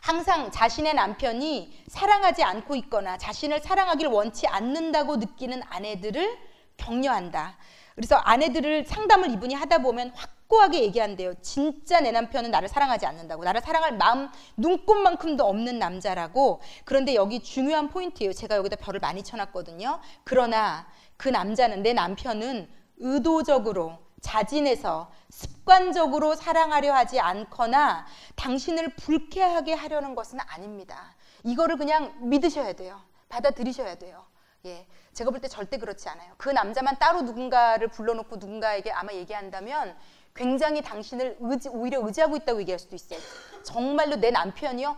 항상 자신의 남편이 사랑하지 않고 있거나 자신을 사랑하기를 원치 않는다고 느끼는 아내들을 격려한다. 그래서 아내들을 상담을 이분이 하다 보면 확고하게 얘기한대요. 진짜 내 남편은 나를 사랑하지 않는다고. 나를 사랑할 마음 눈꼽만큼도 없는 남자라고. 그런데 여기 중요한 포인트예요. 제가 여기다 별을 많이 쳐놨거든요. 그러나 그 남자는, 내 남편은 의도적으로 자진해서 습관적으로 사랑하려 하지 않거나 당신을 불쾌하게 하려는 것은 아닙니다. 이거를 그냥 믿으셔야 돼요. 받아들이셔야 돼요. 예, 제가 볼 때 절대 그렇지 않아요. 그 남자만 따로 누군가를 불러놓고 누군가에게 아마 얘기한다면 굉장히 당신을 오히려 의지하고 있다고 얘기할 수도 있어요. 정말로 내 남편이요?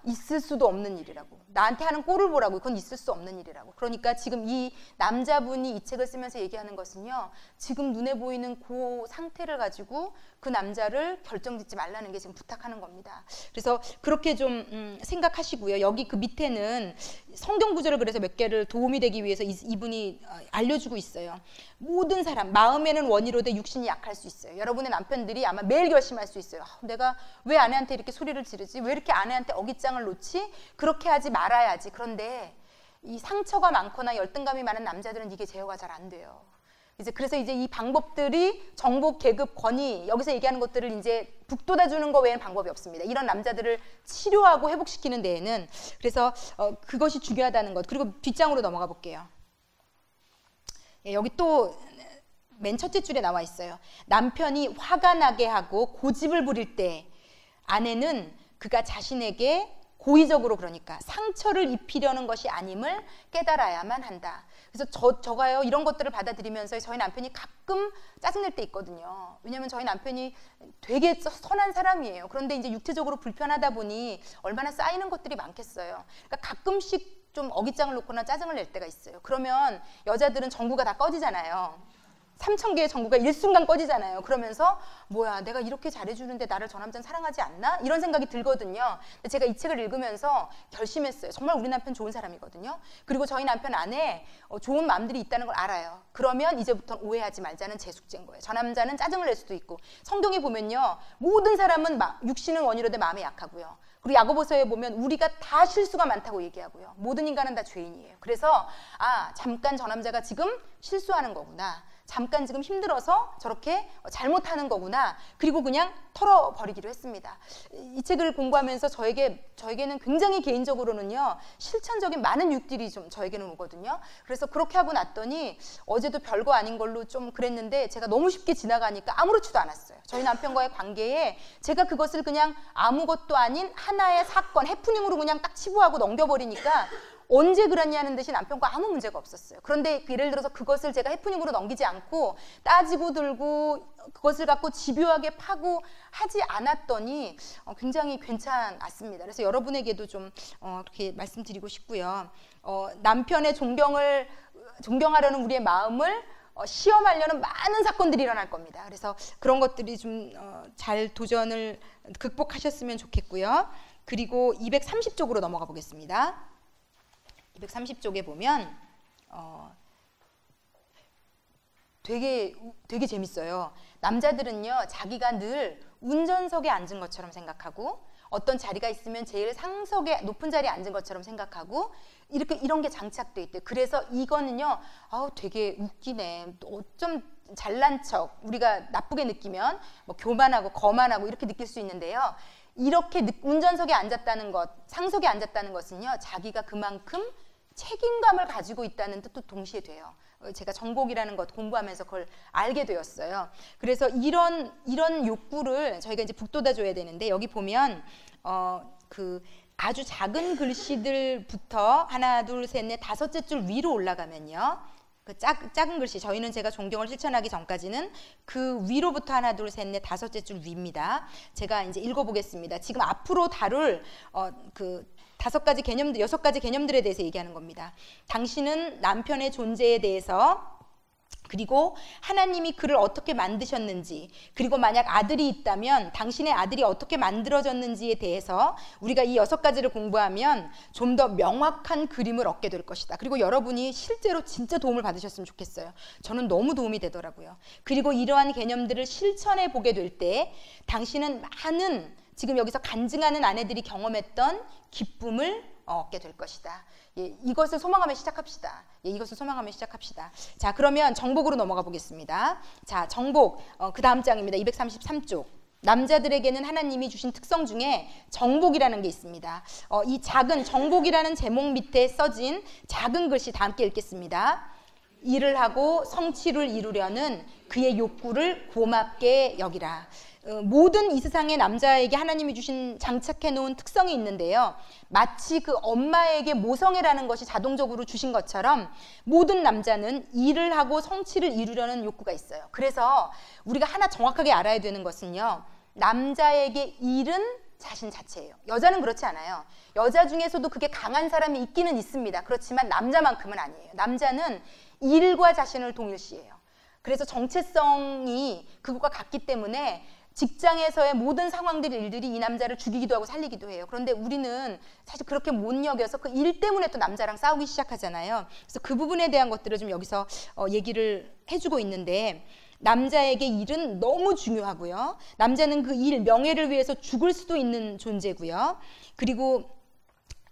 있을 수도 없는 일이라고. 나한테 하는 꼴을 보라고. 그건 있을 수 없는 일이라고. 그러니까 지금 이 남자분이 이 책을 쓰면서 얘기하는 것은요, 지금 눈에 보이는 그 상태를 가지고 그 남자를 결정짓지 말라는 게 지금 부탁하는 겁니다. 그래서 그렇게 좀 생각하시고요. 여기 그 밑에는 성경 구절을 그래서 몇 개를 도움이 되기 위해서 이분이 알려주고 있어요. 모든 사람, 마음에는 원이로되 육신이 약할 수 있어요. 여러분의 남편들이 아마 매일 결심할 수 있어요. 내가 왜 아내한테 이렇게 소리를 지르지? 왜 이렇게 아내한테 어깃장을 놓지? 그렇게 하지 말아야지. 그런데 이 상처가 많거나 열등감이 많은 남자들은 이게 제어가 잘 안 돼요. 그래서 이제 이 방법들이 정복, 계급, 권위, 여기서 얘기하는 것들을 이제 북돋아주는 거 외에는 방법이 없습니다. 이런 남자들을 치료하고 회복시키는 데에는. 그래서 그것이 중요하다는 것. 그리고 뒷장으로 넘어가 볼게요. 예, 여기 또 맨 첫째 줄에 나와 있어요. 남편이 화가 나게 하고 고집을 부릴 때 아내는 그가 자신에게 고의적으로, 그러니까 상처를 입히려는 것이 아님을 깨달아야만 한다. 그래서 저가요, 이런 것들을 받아들이면서 저희 남편이 가끔 짜증낼 때 있거든요. 왜냐면 저희 남편이 되게 선한 사람이에요. 그런데 이제 육체적으로 불편하다 보니 얼마나 쌓이는 것들이 많겠어요. 그러니까 가끔씩 좀 어깃장을 놓거나 짜증을 낼 때가 있어요. 그러면 여자들은 전구가 다 꺼지잖아요. 3000개의 전구가 일순간 꺼지잖아요. 그러면서 뭐야, 내가 이렇게 잘해주는데 나를 저 남자는 사랑하지 않나? 이런 생각이 들거든요. 근데 제가 이 책을 읽으면서 결심했어요. 정말 우리 남편 좋은 사람이거든요. 그리고 저희 남편 안에 좋은 마음들이 있다는 걸 알아요. 그러면 이제부터는 오해하지 말자는 제 숙제인 거예요. 저 남자는 짜증을 낼 수도 있고, 성경에 보면요, 모든 사람은 육신은 원이로되 마음이 약하고요. 그리고 야고보서에 보면 우리가 다 실수가 많다고 얘기하고요. 모든 인간은 다 죄인이에요. 그래서 잠깐 저 남자가 지금 실수하는 거구나. 잠깐 지금 힘들어서 저렇게 잘못하는 거구나. 그리고 그냥 털어버리기로 했습니다. 이 책을 공부하면서 저에게는 굉장히 개인적으로는요, 실천적인 많은 유익들이 좀 저에게는 오거든요. 그래서 그렇게 하고 났더니 어제도 별거 아닌 걸로 좀 그랬는데 제가 너무 쉽게 지나가니까 아무렇지도 않았어요. 저희 남편과의 관계에 제가 그것을 그냥 아무것도 아닌 하나의 사건, 해프닝으로 그냥 딱 치부하고 넘겨버리니까 언제 그랬냐는 듯이 남편과 아무 문제가 없었어요. 그런데 예를 들어서 그것을 제가 해프닝으로 넘기지 않고 따지고 들고 그것을 갖고 집요하게 파고 하지 않았더니 굉장히 괜찮았습니다. 그래서 여러분에게도 좀 이렇게 말씀드리고 싶고요. 남편의 존경하려는 우리의 마음을 시험하려는 많은 사건들이 일어날 겁니다. 그래서 그런 것들이 좀 잘 도전을 극복하셨으면 좋겠고요. 그리고 230쪽으로 넘어가 보겠습니다. 230쪽에 보면 되게 재밌어요. 남자들은요, 자기가 늘 운전석에 앉은 것처럼 생각하고 어떤 자리가 있으면 제일 상석에 높은 자리에 앉은 것처럼 생각하고 이런 게 장착돼 있대요. 그래서 이거는요, 되게 웃기네. 어쩜 잘난 척, 우리가 나쁘게 느끼면 뭐 교만하고 거만하고 이렇게 느낄 수 있는데요. 이렇게 운전석에 앉았다는 것, 상석에 앉았다는 것은요, 자기가 그만큼 책임감을 가지고 있다는 뜻도 동시에 돼요. 제가 정복이라는 것 공부하면서 그걸 알게 되었어요. 그래서 이런 욕구를 저희가 이제 북돋아줘야 되는데, 여기 보면 그 아주 작은 글씨들부터 하나, 둘, 셋, 넷, 다섯째 줄 위로 올라가면요, 그 작은 글씨, 저희는 제가 존경을 실천하기 전까지는 그 위로부터 하나, 둘, 셋, 넷, 다섯째 줄 위입니다. 제가 이제 읽어보겠습니다. 지금 앞으로 다룰 그 5가지 개념들, 6가지 개념들에 대해서 얘기하는 겁니다. 당신은 남편의 존재에 대해서 그리고 하나님이 그를 어떻게 만드셨는지, 그리고 만약 아들이 있다면 당신의 아들이 어떻게 만들어졌는지에 대해서 우리가 이 6가지를 공부하면 좀 더 명확한 그림을 얻게 될 것이다. 그리고 여러분이 실제로 진짜 도움을 받으셨으면 좋겠어요. 저는 너무 도움이 되더라고요. 그리고 이러한 개념들을 실천해 보게 될 때 당신은 많은 지금 여기서 간증하는 아내들이 경험했던 기쁨을 얻게 될 것이다. 예, 이것을 소망하며 시작합시다. 예, 이것을 소망하며 시작합시다. 자, 그러면 정복으로 넘어가 보겠습니다. 자, 정복, 그 다음 장입니다. 233쪽. 남자들에게는 하나님이 주신 특성 중에 정복이라는 게 있습니다. 이 작은 정복이라는 제목 밑에 써진 작은 글씨 다 함께 읽겠습니다. 일을 하고 성취를 이루려는 그의 욕구를 고맙게 여기라. 모든 이 세상의 남자에게 하나님이 주신 장착해 놓은 특성이 있는데요. 마치 그 엄마에게 모성애라는 것이 자동적으로 주신 것처럼 모든 남자는 일을 하고 성취를 이루려는 욕구가 있어요. 그래서 우리가 하나 정확하게 알아야 되는 것은요. 남자에게 일은 자신 자체예요. 여자는 그렇지 않아요. 여자 중에서도 그게 강한 사람이 있기는 있습니다. 그렇지만 남자만큼은 아니에요. 남자는 일과 자신을 동일시해요. 그래서 정체성이 그것과 같기 때문에 직장에서의 모든 상황들, 일들이 이 남자를 죽이기도 하고 살리기도 해요. 그런데 우리는 사실 그렇게 못 여겨서 그 일 때문에 또 남자랑 싸우기 시작하잖아요. 그래서 그 부분에 대한 것들을 좀 여기서 얘기를 해주고 있는데, 남자에게 일은 너무 중요하고요. 남자는 그 일, 명예를 위해서 죽을 수도 있는 존재고요. 그리고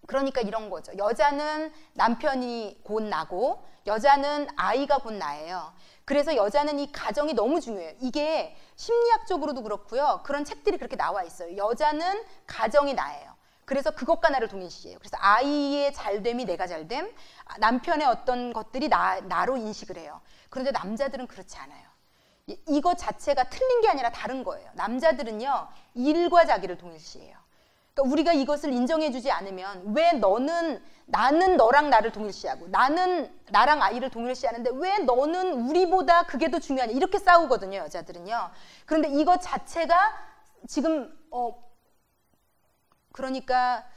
그러니까 이런 거죠. 여자는 남편이 곧 나고 여자는 아이가 곧 나예요. 그래서 여자는 이 가정이 너무 중요해요. 이게 심리학적으로도 그렇고요. 그런 책들이 그렇게 나와 있어요. 여자는 가정이 나예요. 그래서 그것과 나를 동일시해요. 그래서 아이의 잘됨이 내가 잘됨, 남편의 어떤 것들이 나로 인식을 해요. 그런데 남자들은 그렇지 않아요. 이것 자체가 틀린 게 아니라 다른 거예요. 남자들은요, 일과 자기를 동일시해요. 그러니까 우리가 이것을 인정해주지 않으면 왜 나는 너랑 나를 동일시하고 나는 나랑 아이를 동일시하는데 왜 너는 우리보다 그게 더 중요하냐, 이렇게 싸우거든요, 여자들은요. 그런데 이것 자체가 지금 그러니까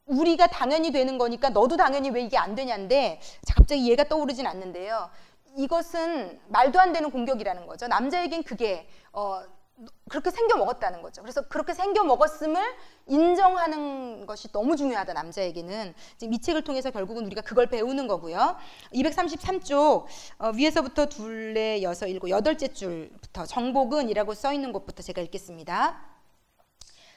우리가 당연히 되는 거니까 너도 당연히 왜 이게 안 되냐인데, 갑자기 얘가 떠오르진 않는데요. 이것은 말도 안 되는 공격이라는 거죠. 남자에겐 그게 그렇게 생겨 먹었다는 거죠. 그래서 그렇게 생겨 먹었음을 인정하는 것이 너무 중요하다, 남자에게는. 지금 이 책을 통해서 결국은 우리가 그걸 배우는 거고요. 233쪽 위에서부터 둘레, 여섯, 일곱, 8째 줄부터 정복은 이라고 써 있는 곳부터 제가 읽겠습니다.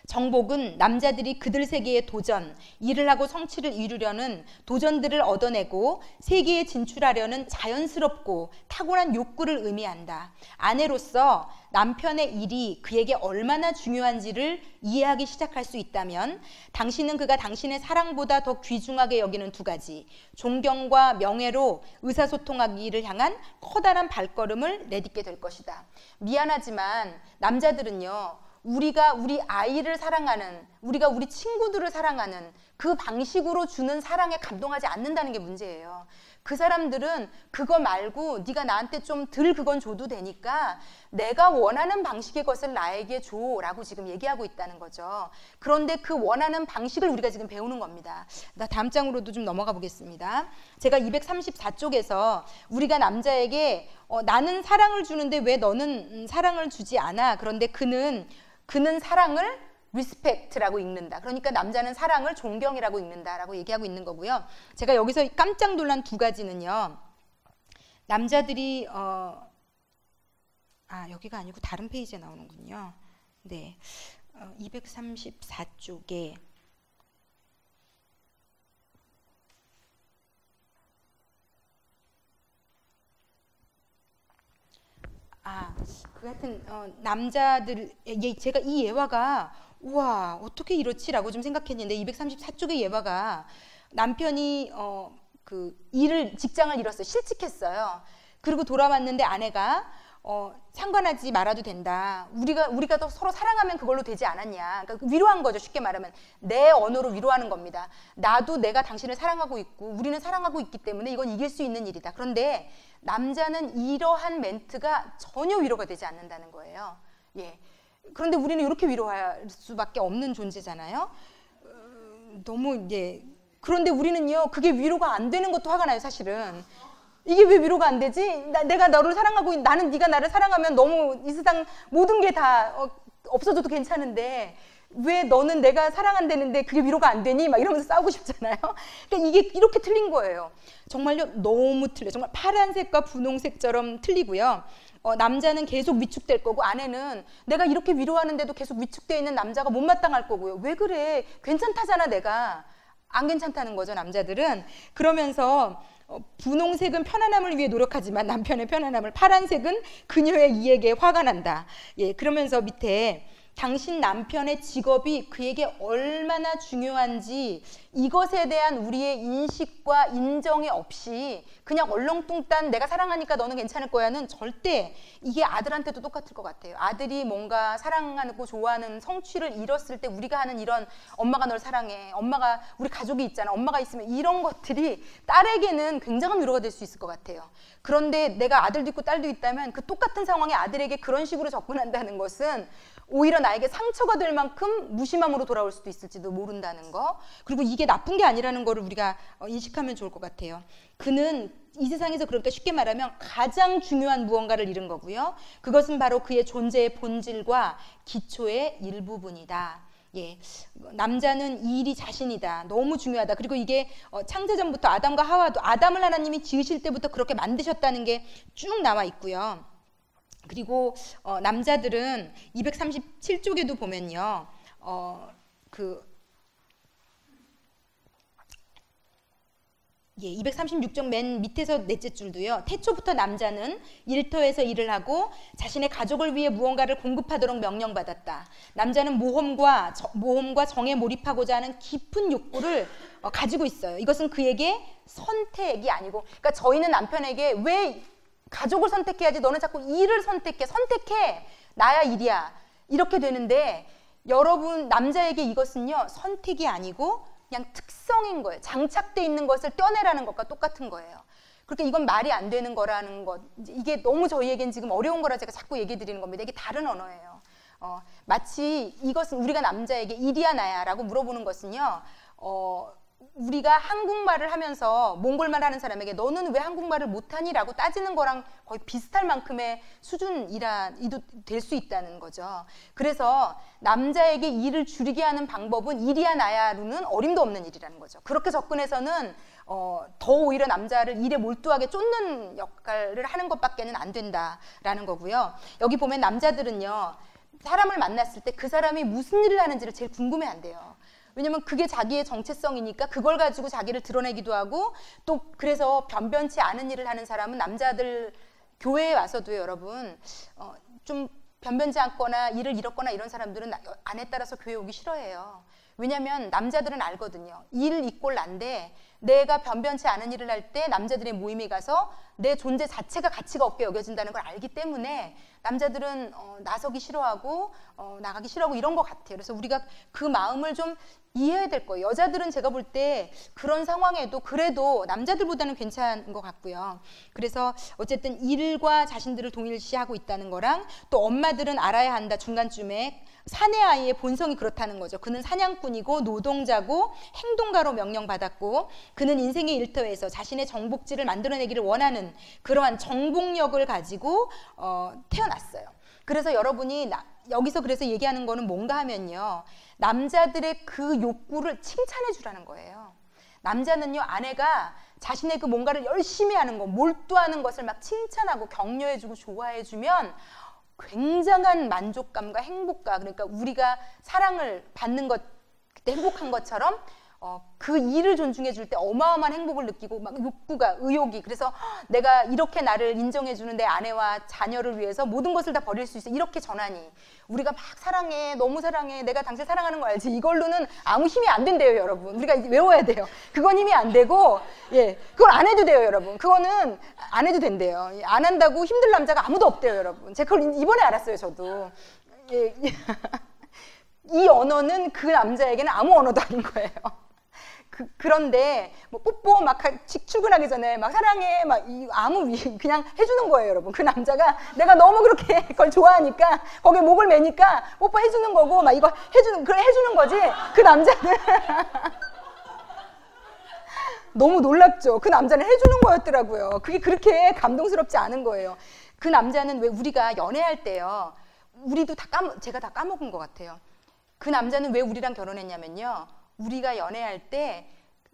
정복은 남자들이 그들 세계의 도전, 일을 하고 성취를 이루려는 도전들을 얻어내고 세계에 진출하려는 자연스럽고 탁월한 욕구를 의미한다. 아내로서 남편의 일이 그에게 얼마나 중요한지를 이해하기 시작할 수 있다면 당신은 그가 당신의 사랑보다 더 귀중하게 여기는 2가지, 존경과 명예로 의사소통하기를 향한 커다란 발걸음을 내딛게 될 것이다. 미안하지만 남자들은요, 우리가 우리 아이를 사랑하는, 우리가 우리 친구들을 사랑하는 그 방식으로 주는 사랑에 감동하지 않는다는 게 문제예요. 그 사람들은 그거 말고 네가 나한테 좀 덜 그건 줘도 되니까 내가 원하는 방식의 것을 나에게 줘라고 지금 얘기하고 있다는 거죠. 그런데 그 원하는 방식을 우리가 지금 배우는 겁니다. 나 다음 장으로도 좀 넘어가 보겠습니다. 제가 234쪽에서 우리가 남자에게 나는 사랑을 주는데 왜 너는 사랑을 주지 않아? 그런데 그는 사랑을 리스펙트라고 읽는다. 그러니까 남자는 사랑을 존경이라고 읽는다라고 얘기하고 있는 거고요. 제가 여기서 깜짝 놀란 2가지는요. 남자들이 여기가 아니고 다른 페이지에 나오는군요. 네, 234쪽에 그 같은 남자들, 제가 이 예화가 우와 어떻게 이렇지라고 좀 생각했는데 234쪽의 예화가 남편이 직장을 잃었어요. 실직했어요. 그리고 돌아왔는데 아내가 상관하지 말아도 된다. 우리가 더 서로 사랑하면 그걸로 되지 않았냐. 그러니까 위로한 거죠. 쉽게 말하면 내 언어로 위로하는 겁니다. 나도 내가 당신을 사랑하고 있고 우리는 사랑하고 있기 때문에 이건 이길 수 있는 일이다. 그런데 남자는 이러한 멘트가 전혀 위로가 되지 않는다는 거예요. 예. 그런데 우리는 이렇게 위로할 수밖에 없는 존재잖아요. 너무 그런데 우리는요, 그게 위로가 안 되는 것도 화가 나요, 사실은. 이게 왜 위로가 안 되지? 내가 너를 사랑하고 나는 네가 나를 사랑하면 너무 이 세상 모든 게 다 없어져도 괜찮은데 왜 너는 내가 사랑한다는데 그게 위로가 안 되니? 막 이러면서 싸우고 싶잖아요. 그러니까 이게 이렇게 틀린 거예요. 정말요, 너무 틀려요. 정말 파란색과 분홍색처럼 틀리고요. 남자는 계속 위축될 거고 아내는 내가 이렇게 위로하는데도 계속 위축되어 있는 남자가 못마땅할 거고요. 왜 그래? 괜찮다잖아 내가. 안 괜찮다는 거죠, 남자들은. 그러면서 분홍색은 편안함을 위해 노력하지만 남편의 편안함을, 파란색은 그녀의 이에게 화가 난다. 예, 그러면서 밑에 당신 남편의 직업이 그에게 얼마나 중요한지 이것에 대한 우리의 인식과 인정이 없이 그냥 얼렁뚱땅 내가 사랑하니까 너는 괜찮을 거야는 절대, 이게 아들한테도 똑같을 것 같아요. 아들이 뭔가 사랑하고 좋아하는 성취를 이뤘을 때 우리가 하는 이런 엄마가 널 사랑해, 엄마가 우리 가족이 있잖아, 엄마가 있으면, 이런 것들이 딸에게는 굉장한 위로가 될 수 있을 것 같아요. 그런데 내가 아들도 있고 딸도 있다면 그 똑같은 상황에 아들에게 그런 식으로 접근한다는 것은 오히려 나에게 상처가 될 만큼 무심함으로 돌아올 수도 있을지도 모른다는 거. 그리고 이게 나쁜 게 아니라는 거를 우리가 인식하면 좋을 것 같아요. 그는 이 세상에서, 그러니까 쉽게 말하면 가장 중요한 무언가를 잃은 거고요. 그것은 바로 그의 존재의 본질과 기초의 일부분이다. 예, 남자는 이 일이 자신이다. 너무 중요하다. 그리고 이게 창세전부터 아담과 하와도 아담을 하나님이 지으실 때부터 그렇게 만드셨다는 게 쭉 나와 있고요. 그리고 남자들은 237쪽에도 보면요, 236쪽 맨 밑에서 넷째 줄도요, 태초부터 남자는 일터에서 일을 하고 자신의 가족을 위해 무언가를 공급하도록 명령받았다. 남자는 모험과 정에 몰입하고자 하는 깊은 욕구를 가지고 있어요. 이것은 그에게 선택이 아니고, 그러니까 저희는 남편에게 왜 가족을 선택해야지, 너는 자꾸 일을 선택해, 나야 일이야, 이렇게 되는데, 여러분, 남자에게 이것은요 선택이 아니고 그냥 특성인 거예요. 장착돼 있는 것을 떼어내라는 것과 똑같은 거예요. 그러니까 이건 말이 안 되는 거라는 것, 이게 너무 저희에겐 지금 어려운 거라 제가 자꾸 얘기 드리는 겁니다. 이게 다른 언어예요. 마치 이것은 우리가 남자에게 일이야 나야 라고 물어보는 것은요, 우리가 한국말을 하면서 몽골말 하는 사람에게 너는 왜 한국말을 못하니? 라고 따지는 거랑 거의 비슷할 만큼의 수준이도 될 수 있다는 거죠. 그래서 남자에게 일을 줄이게 하는 방법은 일이야 나야로는 어림도 없는 일이라는 거죠. 그렇게 접근해서는 더 오히려 남자를 일에 몰두하게 쫓는 역할을 하는 것밖에는 안 된다라는 거고요. 여기 보면 남자들은요, 사람을 만났을 때 그 사람이 무슨 일을 하는지를 제일 궁금해한대요. 왜냐면 그게 자기의 정체성이니까 그걸 가지고 자기를 드러내기도 하고, 또 그래서 변변치 않은 일을 하는 사람은, 남자들 교회에 와서도요, 여러분, 좀 변변치 않거나 일을 잃었거나 이런 사람들은 아내 따라서 교회 오기 싫어해요. 왜냐면 남자들은 알거든요. 일 이꼴 난데 내가 변변치 않은 일을 할 때 남자들의 모임에 가서 내 존재 자체가 가치가 없게 여겨진다는 걸 알기 때문에 남자들은 나서기 싫어하고 나가기 싫어하고 이런 것 같아요. 그래서 우리가 그 마음을 좀 이해해야 될 거예요. 여자들은 제가 볼 때 그런 상황에도 그래도 남자들보다는 괜찮은 것 같고요. 그래서 어쨌든 일과 자신들을 동일시하고 있다는 거랑, 또 엄마들은 알아야 한다, 중간쯤에 사내 아이의 본성이 그렇다는 거죠. 그는 사냥꾼이고 노동자고 행동가로 명령받았고, 그는 인생의 일터에서 자신의 정복지를 만들어내기를 원하는 그러한 정복력을 가지고 태어났어요. 그래서 여러분이 여기서 그래서 얘기하는 거는 뭔가 하면요, 남자들의 그 욕구를 칭찬해 주라는 거예요. 남자는요, 아내가 자신의 그 뭔가를 열심히 하는 거, 몰두하는 것을 막 칭찬하고 격려해 주고 좋아해 주면 굉장한 만족감과 행복감, 그러니까 우리가 사랑을 받는 것, 그때 행복한 것처럼 그 일을 존중해 줄 때 어마어마한 행복을 느끼고, 막 욕구가, 의욕이, 그래서 내가 이렇게 나를 인정해 주는 내 아내와 자녀를 위해서 모든 것을 다 버릴 수 있어, 이렇게 전하니, 우리가 막 사랑해, 너무 사랑해, 내가 당신 사랑하는 거 알지, 이걸로는 아무 힘이 안 된대요, 여러분. 우리가 외워야 돼요. 그건 힘이 안 되고, 예, 그걸 안 해도 돼요, 여러분. 그거는 안 해도 된대요. 안 한다고 힘들 남자가 아무도 없대요, 여러분. 제가 그걸 이번에 알았어요, 저도. 예. 이 언어는 그 남자에게는 아무 언어도 아닌 거예요. 그런데 뭐 뽀뽀 막 출근하기 전에 막 사랑해 막 그냥 해주는 거예요, 여러분. 그 남자가 내가 너무 그렇게 그걸 좋아하니까 거기에 목을 매니까 뽀뽀 해주는 거고, 막 이거 해주는 거지. 그 남자는 너무 놀랍죠. 그 남자는 해주는 거였더라고요. 그게 그렇게 감동스럽지 않은 거예요. 그 남자는 왜 우리가 연애할 때요, 우리도 제가 다 까먹은 것 같아요. 그 남자는 왜 우리랑 결혼했냐면요, 우리가 연애할 때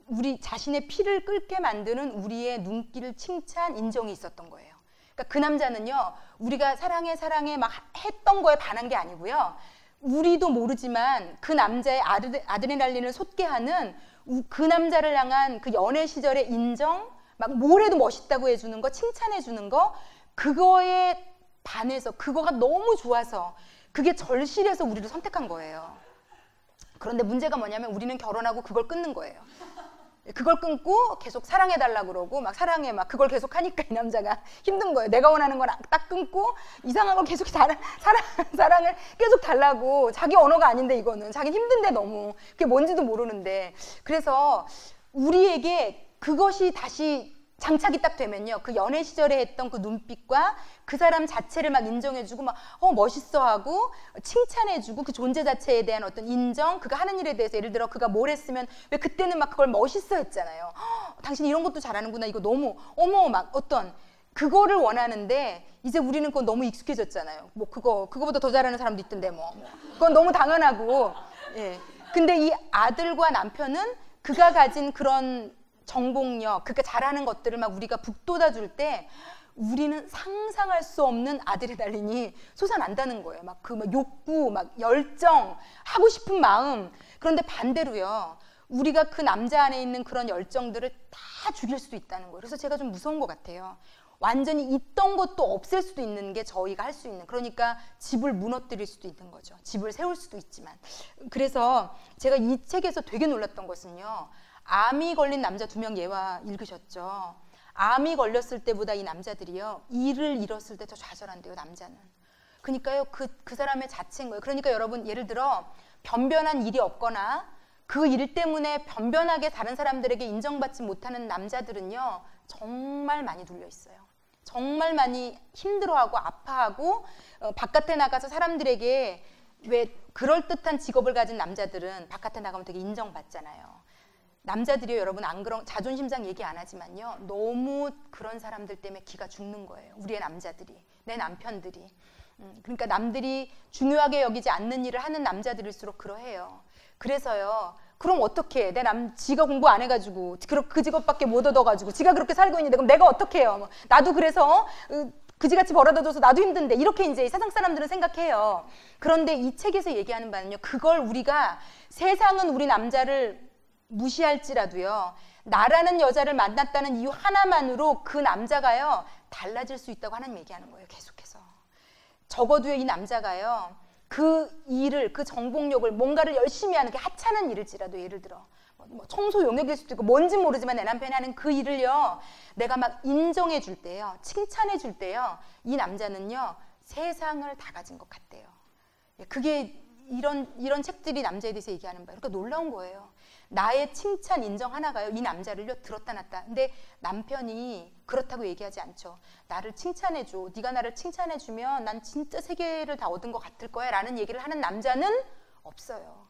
우리 자신의 피를 끓게 만드는 우리의 눈길, 칭찬, 인정이 있었던 거예요. 그러니까 그 남자는요, 우리가 사랑해 사랑해 막 했던 거에 반한 게 아니고요, 우리도 모르지만 그 남자의 아드레날린을 솟게 하는 그 남자를 향한 그 연애 시절의 인정, 막 뭘 해도 멋있다고 해주는 거, 칭찬해 주는 거, 그거에 반해서, 그거가 너무 좋아서, 그게 절실해서 우리를 선택한 거예요. 그런데 문제가 뭐냐면 우리는 결혼하고 그걸 끊는 거예요. 그걸 끊고 계속 사랑해달라고 그러고 막 사랑해 막 그걸 계속 하니까 이 남자가 힘든 거예요. 내가 원하는 건 딱 끊고 이상한 걸 계속 사랑을 계속 달라고. 자기 언어가 아닌데 이거는. 자기는 힘든데 너무. 그게 뭔지도 모르는데. 그래서 우리에게 그것이 다시 장착이 딱 되면요, 그 연애 시절에 했던 그 눈빛과 그 사람 자체를 막 인정해주고 막 멋있어하고 칭찬해주고 그 존재 자체에 대한 어떤 인정, 그가 하는 일에 대해서, 예를 들어 그가 뭘 했으면 왜 그때는 막 그걸 멋있어했잖아요. 당신 이런 것도 잘하는구나, 이거 너무 어머 막 어떤 그거를 원하는데, 이제 우리는 그건 너무 익숙해졌잖아요. 뭐 그거보다 더 잘하는 사람도 있던데 뭐 그건 너무 당연하고. 예. 근데 이 아들과 남편은 그가 가진 그런 정복력, 그러니까 잘하는 것들을 막 우리가 북돋아 줄 때 우리는 상상할 수 없는 아드레날린이 솟아난다는 거예요. 막 그 막 욕구, 막 열정, 하고 싶은 마음. 그런데 반대로요, 우리가 그 남자 안에 있는 그런 열정들을 다 죽일 수도 있다는 거예요. 그래서 제가 좀 무서운 것 같아요. 완전히 있던 것도 없앨 수도 있는 게 저희가 할 수 있는, 그러니까 집을 무너뜨릴 수도 있는 거죠. 집을 세울 수도 있지만. 그래서 제가 이 책에서 되게 놀랐던 것은요, 암이 걸린 남자 2명 예화 읽으셨죠? 암이 걸렸을 때보다 이 남자들이요, 일을 잃었을 때 더 좌절한대요, 남자는. 그러니까요, 그 사람의 자체인 거예요. 그러니까 여러분, 예를 들어 변변한 일이 없거나 그 일 때문에 변변하게 다른 사람들에게 인정받지 못하는 남자들은요, 정말 많이 눌려 있어요. 정말 많이 힘들어하고 아파하고, 바깥에 나가서 사람들에게, 왜 그럴듯한 직업을 가진 남자들은 바깥에 나가면 되게 인정받잖아요. 남자들이요, 여러분, 안 그런, 자존심상 얘기 안 하지만요, 너무 그런 사람들 때문에 기가 죽는 거예요. 우리의 남자들이, 내 남편들이. 그러니까 남들이 중요하게 여기지 않는 일을 하는 남자들일수록 그러해요. 그래서요, 그럼 어떻게 해? 지가 공부 안 해가지고 그 직업밖에 못 얻어가지고 지가 그렇게 살고 있는데 그럼 내가 어떻게 해요? 뭐, 나도 그래서 그지같이 벌어다줘서 나도 힘든데, 이렇게 이제 세상 사람들은 생각해요. 그런데 이 책에서 얘기하는 바는요, 그걸 우리가, 세상은 우리 남자를 무시할지라도요, 나라는 여자를 만났다는 이유 하나만으로 그 남자가요 달라질 수 있다고 하나님 얘기하는 거예요. 계속해서. 적어도요, 이 남자가요, 그 일을, 그 정복력을, 뭔가를 열심히 하는, 게 하찮은 일일지라도, 예를 들어 뭐 청소 용역일 수도 있고 뭔지 모르지만 내 남편이 하는 그 일을요, 내가 막 인정해 줄 때요, 칭찬해 줄 때요, 이 남자는요 세상을 다 가진 것 같대요. 그게 이런 책들이 남자에 대해서 얘기하는 바예요. 그러니까 놀라운 거예요. 나의 칭찬, 인정 하나가요, 이 남자를요 들었다 놨다. 근데 남편이 그렇다고 얘기하지 않죠. 나를 칭찬해줘, 네가 나를 칭찬해주면 난 진짜 세계를 다 얻은 것 같을 거야 라는 얘기를 하는 남자는 없어요.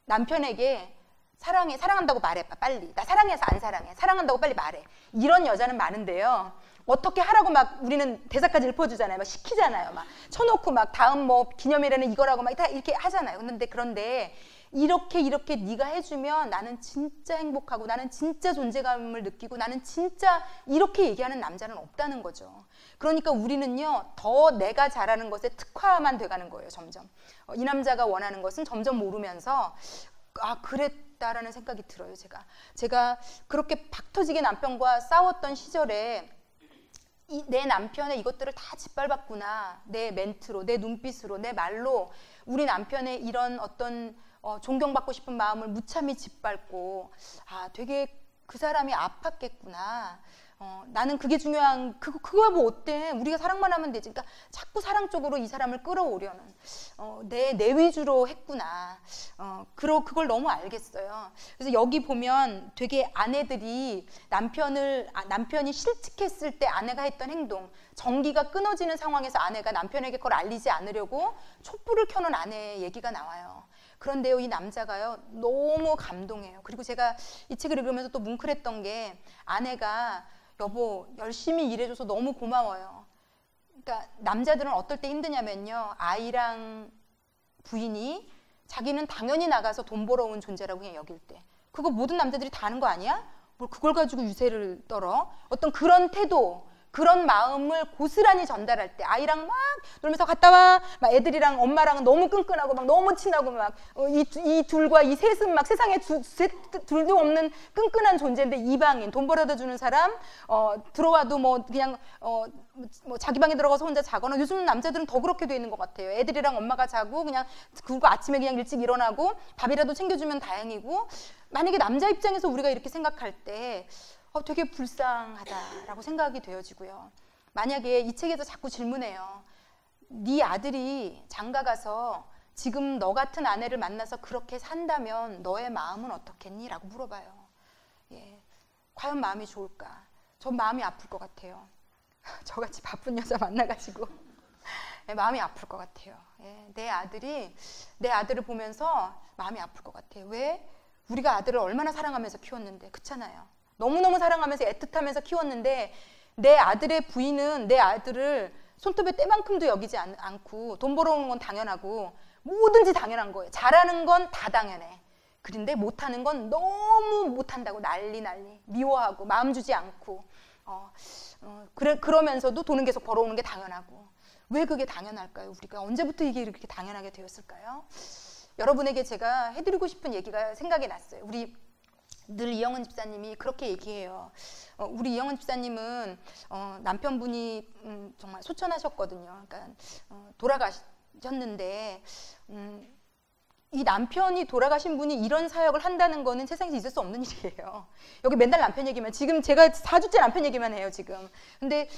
남편에게 사랑한다고 말해봐, 빨리. 나 사랑해서 안 사랑해, 사랑한다고 빨리 말해. 이런 여자는 많은데요, 어떻게 하라고 막 우리는 대사까지 읊어주잖아요. 막 시키잖아요. 막 쳐놓고 막 다음 뭐 기념일에는 이거라고 막 다 이렇게 하잖아요. 그런데 이렇게 네가 해주면 나는 진짜 행복하고, 나는 진짜 존재감을 느끼고, 나는 진짜, 이렇게 얘기하는 남자는 없다는 거죠. 그러니까 우리는요, 더 내가 잘하는 것에 특화만 돼가는 거예요, 점점. 이 남자가 원하는 것은 점점 모르면서, 그랬다라는 생각이 들어요. 제가 그렇게 박터지게 남편과 싸웠던 시절에 내 남편의 이것들을 다 짓밟았구나. 내 멘트로, 내 눈빛으로, 내 말로 우리 남편의 이런 어떤 존경받고 싶은 마음을 무참히 짓밟고, 되게 그 사람이 아팠겠구나. 나는 그게 중요한, 그거야 뭐 어때? 우리가 사랑만 하면 되지. 그러니까 자꾸 사랑 쪽으로 이 사람을 끌어오려는, 내 위주로 했구나. 그걸 너무 알겠어요. 그래서 여기 보면 되게 아내들이 남편이 실직했을 때 아내가 했던 행동, 전기가 끊어지는 상황에서 아내가 남편에게 그걸 알리지 않으려고 촛불을 켜는 아내의 얘기가 나와요. 그런데요, 이 남자가요 너무 감동해요. 그리고 제가 이 책을 읽으면서 또 뭉클했던 게 아내가 여보 열심히 일해줘서 너무 고마워요. 그러니까 남자들은 어떨 때 힘드냐면요, 아이랑 부인이 자기는 당연히 나가서 돈 벌어온 존재라고 그냥 여길 때, 그거 모든 남자들이 다 하는 거 아니야? 뭘 그걸 가지고 유세를 떨어? 어떤 그런 태도, 그런 마음을 고스란히 전달할 때, 아이랑 막 놀면서 갔다 와, 막 애들이랑 엄마랑 너무 끈끈하고 막 너무 친하고 막 이 둘과 이 셋은 막 세상에 둘도 없는 끈끈한 존재인데, 이방인, 돈 벌어다 주는 사람, 들어와도 뭐 그냥 뭐 자기 방에 들어가서 혼자 자거나, 요즘 남자들은 더 그렇게 돼 있는 것 같아요. 애들이랑 엄마가 자고 그냥 그리고 아침에 그냥 일찍 일어나고 밥이라도 챙겨주면 다행이고, 만약에 남자 입장에서 우리가 이렇게 생각할 때 되게 불쌍하다라고 생각이 되어지고요. 만약에 이 책에서 자꾸 질문해요. 네 아들이 장가 가서 지금 너 같은 아내를 만나서 그렇게 산다면 너의 마음은 어떻겠니? 라고 물어봐요. 예, 과연 마음이 좋을까? 전 마음이 아플 것 같아요. 저같이 바쁜 여자 만나가지고 마음이 아플 것 같아요. 예, 내 아들을 보면서 마음이 아플 것 같아요. 왜? 우리가 아들을 얼마나 사랑하면서 키웠는데, 그렇잖아요. 너무너무 사랑하면서 애틋하면서 키웠는데, 내 아들의 부인은 내 아들을 손톱에 때만큼도 여기지 않고, 돈 벌어오는 건 당연하고 뭐든지 당연한 거예요. 잘하는 건 다 당연해. 그런데 못하는 건 너무 못한다고 난리 미워하고 마음 주지 않고, 그러면서도 돈은 계속 벌어오는 게 당연하고. 왜 그게 당연할까요? 우리가 언제부터 이게 이렇게 당연하게 되었을까요? 여러분에게 제가 해드리고 싶은 얘기가 생각이 났어요. 우리 늘 이영은 집사님이 그렇게 얘기해요. 우리 이영은 집사님은 남편분이 정말 소천하셨거든요. 그러니까 돌아가셨는데, 이 남편이 돌아가신 분이 이런 사역을 한다는 거는 세상에서 있을 수 없는 일이에요. 여기 맨날 남편 얘기만, 지금 제가 4주째 남편 얘기만 해요, 지금. 근데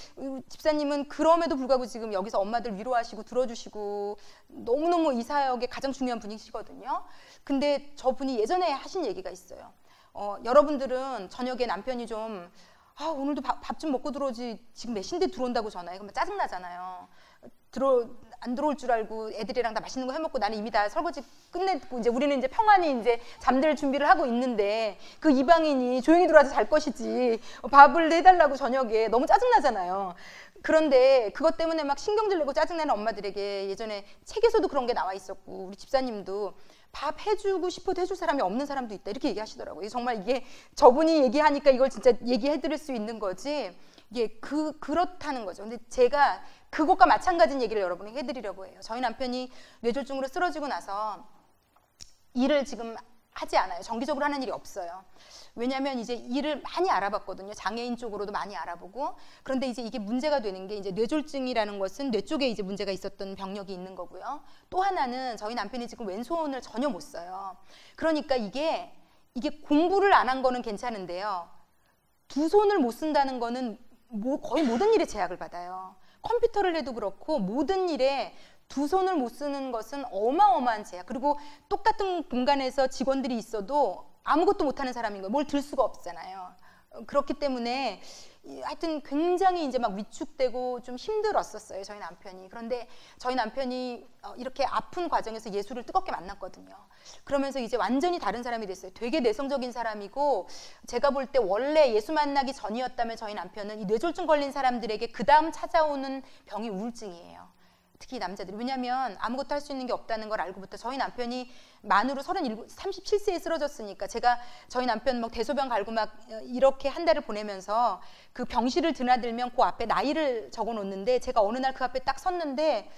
집사님은 그럼에도 불구하고 지금 여기서 엄마들 위로하시고 들어주시고 너무너무 이 사역에 가장 중요한 분이시거든요. 근데 저분이 예전에 하신 얘기가 있어요. 여러분들은 저녁에 남편이 좀 오늘도 밥 좀 먹고 들어오지, 지금 몇 시인데 들어온다고 전화해. 그러면 짜증나잖아요. 안 들어올 줄 알고 애들이랑 다 맛있는 거 해먹고 나는 이미 다 설거지 끝냈고, 이제 우리는 이제 평안히 이제 잠들 준비를 하고 있는데, 그 이방인이 조용히 들어와서 잘 것이지 밥을 해달라고 저녁에, 너무 짜증나잖아요. 그런데 그것 때문에 막 신경질 내고 짜증내는 엄마들에게 예전에 책에서도 그런 게 나와 있었고, 우리 집사님도 밥 해주고 싶어도 해줄 사람이 없는 사람도 있다, 이렇게 얘기하시더라고요. 정말 이게 저분이 얘기하니까 이걸 진짜 얘기해드릴 수 있는 거지, 이게 그렇다는 거죠. 근데 제가 그것과 마찬가지인 얘기를 여러분에게 해드리려고 해요. 저희 남편이 뇌졸중으로 쓰러지고 나서 일을 지금 하지 않아요. 정기적으로 하는 일이 없어요. 왜냐하면 이제 일을 많이 알아봤거든요. 장애인 쪽으로도 많이 알아보고. 그런데 이제 이게 문제가 되는 게, 이제 뇌졸중이라는 것은 뇌 쪽에 이제 문제가 있었던 병력이 있는 거고요. 또 하나는 저희 남편이 지금 왼손을 전혀 못 써요. 그러니까 이게 공부를 안 한 거는 괜찮은데요, 두 손을 못 쓴다는 거는 거의 모든 일에 제약을 받아요. 컴퓨터를 해도 그렇고 모든 일에 두 손을 못 쓰는 것은 어마어마한 제약. 그리고 똑같은 공간에서 직원들이 있어도 아무것도 못하는 사람인 거예요. 뭘 들 수가 없잖아요. 그렇기 때문에 하여튼 굉장히 이제 막 위축되고 좀 힘들었었어요, 저희 남편이. 그런데 저희 남편이 이렇게 아픈 과정에서 예수를 뜨겁게 만났거든요. 그러면서 이제 완전히 다른 사람이 됐어요. 되게 내성적인 사람이고, 제가 볼 때 원래 예수 만나기 전이었다면 저희 남편은 이 뇌졸중 걸린 사람들에게 그 다음 찾아오는 병이 우울증이에요. 특히 남자들이. 왜냐하면 아무것도 할 수 있는 게 없다는 걸 알고부터, 저희 남편이 만으로 37세에 쓰러졌으니까, 제가 저희 남편 막 대소변 갈고 막 이렇게 한 달을 보내면서 그 병실을 드나들면 그 앞에 나이를 적어 놓는데, 제가 어느 날 그 앞에 딱 섰는데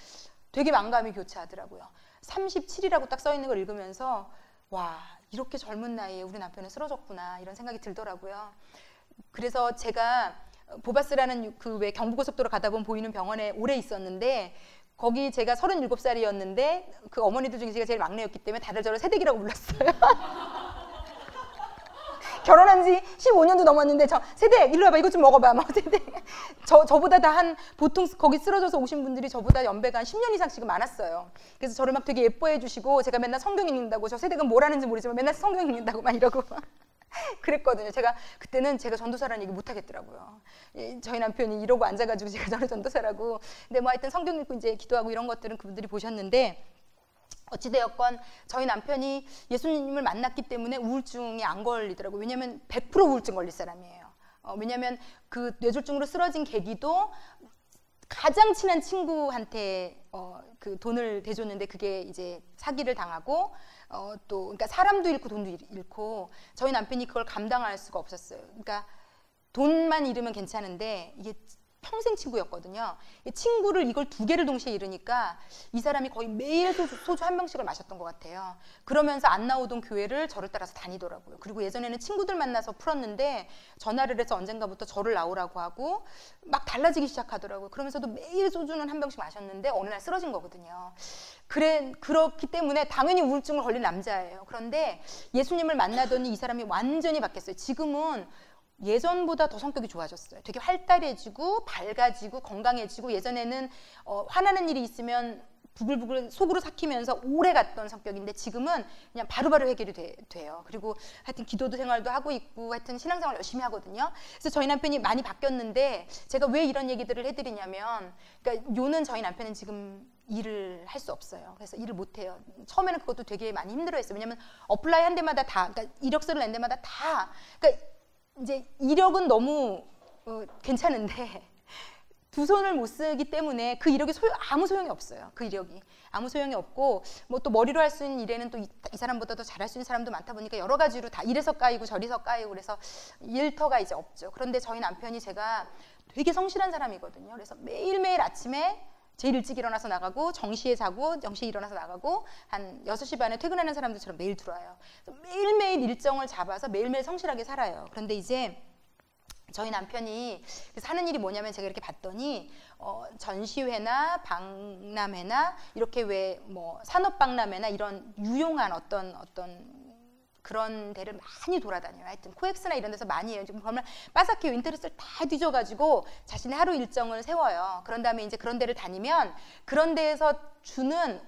되게 만감이 교차하더라고요. 37이라고 딱 써 있는 걸 읽으면서, 와, 이렇게 젊은 나이에 우리 남편은 쓰러졌구나, 이런 생각이 들더라고요. 그래서 제가 보바스라는 그 왜 경부고속도로 가다 보면 보이는 병원에 오래 있었는데, 거기 제가 37살이었는데 그 어머니들 중에 제가 제일 막내였기 때문에 다들 저를 새댁이라고 불렀어요. 결혼한 지 15년도 넘었는데, 새댁 일로 와봐, 이거 좀 먹어봐, 막 새댁. 저보다 다 보통 거기 쓰러져서 오신 분들이 저보다 연배가 한 10년 이상씩 많았어요. 그래서 저를 막 되게 예뻐해 주시고, 제가 맨날 성경 읽는다고, 저 새댁은 뭘 하는지 모르지만 맨날 성경 읽는다고 막 이러고 그랬거든요. 그때는 제가 전도사라는 얘기 못 하겠더라고요. 저희 남편이 이러고 앉아가지고 제가 저를 전도사라고. 근데 뭐 하여튼 성경 읽고 이제 기도하고 이런 것들은 그분들이 보셨는데, 어찌되었건 저희 남편이 예수님을 만났기 때문에 우울증이 안 걸리더라고요. 왜냐하면 100% 우울증 걸릴 사람이에요. 왜냐하면 그 뇌졸중으로 쓰러진 계기도 가장 친한 친구한테 그 돈을 대줬는데 그게 이제 사기를 당하고 또 그러니까 사람도 잃고 돈도 잃고 저희 남편이 그걸 감당할 수가 없었어요. 그러니까 돈만 잃으면 괜찮은데 이게 평생 친구였거든요. 친구를 이걸 2개를 동시에 잃으니까 이 사람이 거의 매일 소주 한 병씩을 마셨던 것 같아요. 그러면서 안 나오던 교회를 저를 따라서 다니더라고요. 그리고 예전에는 친구들 만나서 풀었는데 전화를 해서 언젠가부터 저를 나오라고 하고 막 달라지기 시작하더라고요. 그러면서도 매일 소주는 한 병씩 마셨는데 어느 날 쓰러진 거거든요. 그렇기 때문에 당연히 우울증을 걸린 남자예요. 그런데 예수님을 만나더니 이 사람이 완전히 바뀌었어요. 지금은 예전보다 더 성격이 좋아졌어요. 되게 활달해지고 밝아지고 건강해지고 예전에는 화나는 일이 있으면 부글부글 속으로 삭히면서 오래 갔던 성격인데 지금은 그냥 바로바로 해결이 돼요. 그리고 하여튼 기도도 생활도 하고 있고 하여튼 신앙생활 열심히 하거든요. 그래서 저희 남편이 많이 바뀌었는데 제가 왜 이런 얘기들을 해드리냐면 그러니까 요는 저희 남편은 지금 일을 할 수 없어요. 그래서 일을 못 해요. 처음에는 그것도 되게 많이 힘들어했어요. 왜냐면 어플라이 한 데마다 다 그러니까 이력서를 낸 데마다 다 그러니까 이제 이력은 너무 괜찮은데 두 손을 못 쓰기 때문에 그 이력이 아무 소용이 없어요. 그 이력이 아무 소용이 없고 뭐 또 머리로 할 수 있는 일에는 또 이 사람보다 더 잘할 수 있는 사람도 많다 보니까 여러 가지로 다 이래서 까이고 저리서 까이고 그래서 일터가 이제 없죠. 그런데 저희 남편이 제가 되게 성실한 사람이거든요. 그래서 매일매일 아침에 제일 일찍 일어나서 나가고 정시에 자고 정시에 일어나서 나가고 한 6시 반에 퇴근하는 사람들처럼 매일 들어와요. 매일매일 일정을 잡아서 매일매일 성실하게 살아요. 그런데 이제 저희 남편이 사는 일이 뭐냐면 제가 이렇게 봤더니 전시회나 박람회나 이렇게 왜 뭐 산업박람회나 이런 유용한 어떤 그런 데를 많이 돌아다녀요. 하여튼 코엑스나 이런 데서 많이 해요. 지금 보면 빠삭해요. 인터넷을 다 뒤져가지고 자신의 하루 일정을 세워요. 그런 다음에 이제 그런 데를 다니면 그런 데에서 주는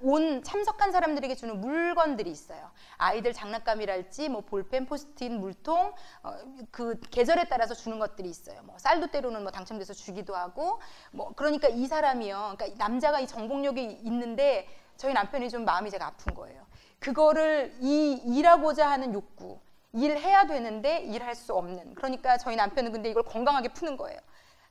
참석한 사람들에게 주는 물건들이 있어요. 아이들 장난감이랄지 뭐 볼펜, 포스트잇, 물통 그 계절에 따라서 주는 것들이 있어요. 뭐 쌀도 때로는 뭐 당첨돼서 주기도 하고 뭐 그러니까 이 사람이요. 그러니까 남자가 이 정복력이 있는데 저희 남편이 좀 마음이 제가 아픈 거예요. 그거를 일하고자 하는 욕구, 일해야 되는데 일할 수 없는. 그러니까 저희 남편은 근데 이걸 건강하게 푸는 거예요.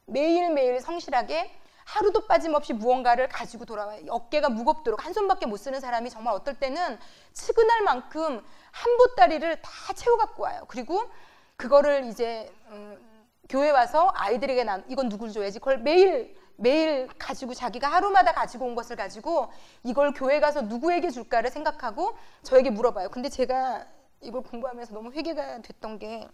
매일매일 성실하게 하루도 빠짐없이 무언가를 가지고 돌아와요. 어깨가 무겁도록 한 손밖에 못 쓰는 사람이 정말 어떨 때는 측은할 만큼 한 보따리를 다 채워 갖고 와요. 그리고 그거를 이제 교회 와서 아이들에게 이건 누굴 줘야지. 그걸 매일 가지고 자기가 하루마다 가지고 온 것을 가지고 이걸 교회 가서 누구에게 줄까를 생각하고 저에게 물어봐요. 근데 제가 이걸 공부하면서 너무 회개가 됐던 게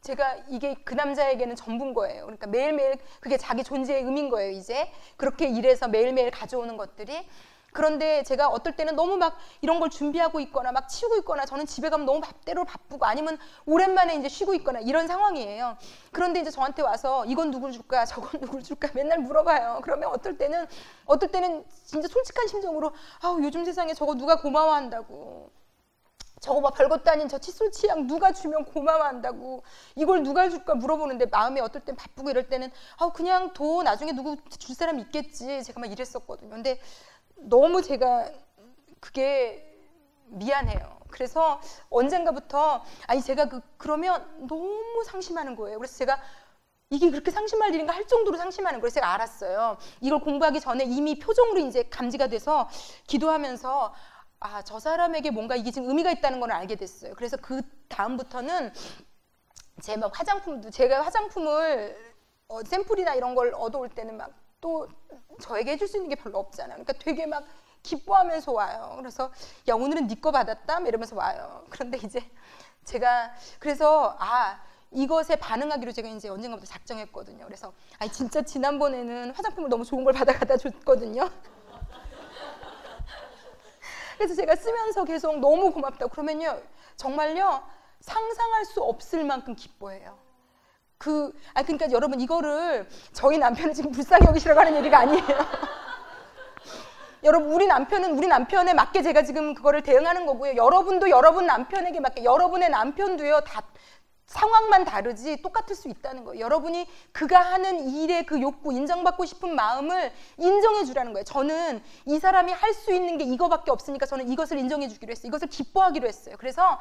제가 이게 그 남자에게는 전부인 거예요. 그러니까 매일매일 그게 자기 존재의 의미인 거예요. 이제 그렇게 일해서 매일매일 가져오는 것들이. 그런데 제가 어떨 때는 너무 막 이런 걸 준비하고 있거나 막 치우고 있거나 저는 집에 가면 너무 밥대로 바쁘고 아니면 오랜만에 이제 쉬고 있거나 이런 상황이에요. 그런데 이제 저한테 와서 이건 누굴 줄까 저건 누굴 줄까 맨날 물어봐요. 그러면 어떨 때는 진짜 솔직한 심정으로 아우 요즘 세상에 저거 누가 고마워한다고 저거 막 별것도 아닌 저 칫솔 치약 누가 주면 고마워한다고 이걸 누가 줄까 물어보는데 마음이 어떨 땐 바쁘고 이럴 때는 그냥 둬 나중에 누구 줄 사람 있겠지 제가 막 이랬었거든요. 근데 너무 제가 그게 미안해요. 그래서 언젠가부터 제가 그러면 너무 상심하는 거예요. 그래서 제가 이게 그렇게 상심할 일인가 할 정도로 상심하는 거예요. 제가 알았어요. 이걸 공부하기 전에 이미 표정으로 이제 감지가 돼서 기도하면서 저 사람에게 뭔가 이게 지금 의미가 있다는 걸 알게 됐어요. 그래서 그 다음부터는 제가 화장품을 샘플이나 이런 걸 얻어올 때는 막 또 저에게 해줄 수 있는 게 별로 없잖아요. 그러니까 되게 막 기뻐하면서 와요. 그래서 야 오늘은 네 거 받았다 이러면서 와요. 그런데 이제 제가 그래서 이것에 반응하기로 제가 이제 언젠가부터 작정했거든요. 그래서 진짜 지난번에는 화장품을 너무 좋은 걸 받아가다 줬거든요. 그래서 제가 쓰면서 계속 너무 고맙다고 그러면요 정말요 상상할 수 없을 만큼 기뻐해요. 그러니까 여러분 이거를 저희 남편을 지금 불쌍히 여기시라고 하는 얘기가 아니에요. 여러분 우리 남편에 맞게 제가 지금 그거를 대응하는 거고요. 여러분도 여러분 남편에게 맞게 여러분의 남편도요 다 상황만 다르지 똑같을 수 있다는 거예요. 여러분이 그가 하는 일의 그 욕구, 인정받고 싶은 마음을 인정해 주라는 거예요. 저는 이 사람이 할 수 있는 게 이거밖에 없으니까 저는 이것을 인정해 주기로 했어요. 이것을 기뻐하기로 했어요. 그래서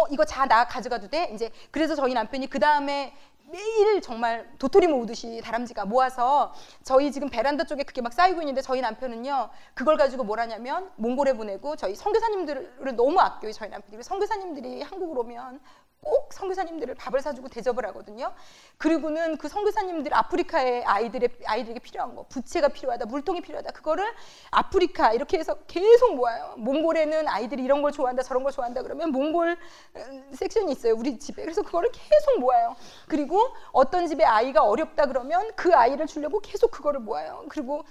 이거 자 나 가져가도 돼? 이제 그래서 저희 남편이 그 다음에 매일 정말 도토리 모으듯이 다람쥐가 모아서 저희 지금 베란다 쪽에 그게 막 쌓이고 있는데 저희 남편은요 그걸 가지고 뭘 하냐면 몽골에 보내고 저희 선교사님들을 너무 아껴요. 저희 남편이 선교사님들이 한국으로 오면 꼭 선교사님들을 밥을 사주고 대접을 하거든요. 그리고는 그 선교사님들 아프리카의 아이들에게 필요한 거, 부채가 필요하다, 물통이 필요하다, 그거를 아프리카 이렇게 해서 계속 모아요. 몽골에는 아이들이 이런 걸 좋아한다, 저런 걸 좋아한다 그러면 몽골 섹션이 있어요, 우리 집에. 그래서 그거를 계속 모아요. 그리고 어떤 집에 아이가 어렵다 그러면 그 아이를 주려고 계속 그거를 모아요. 그리고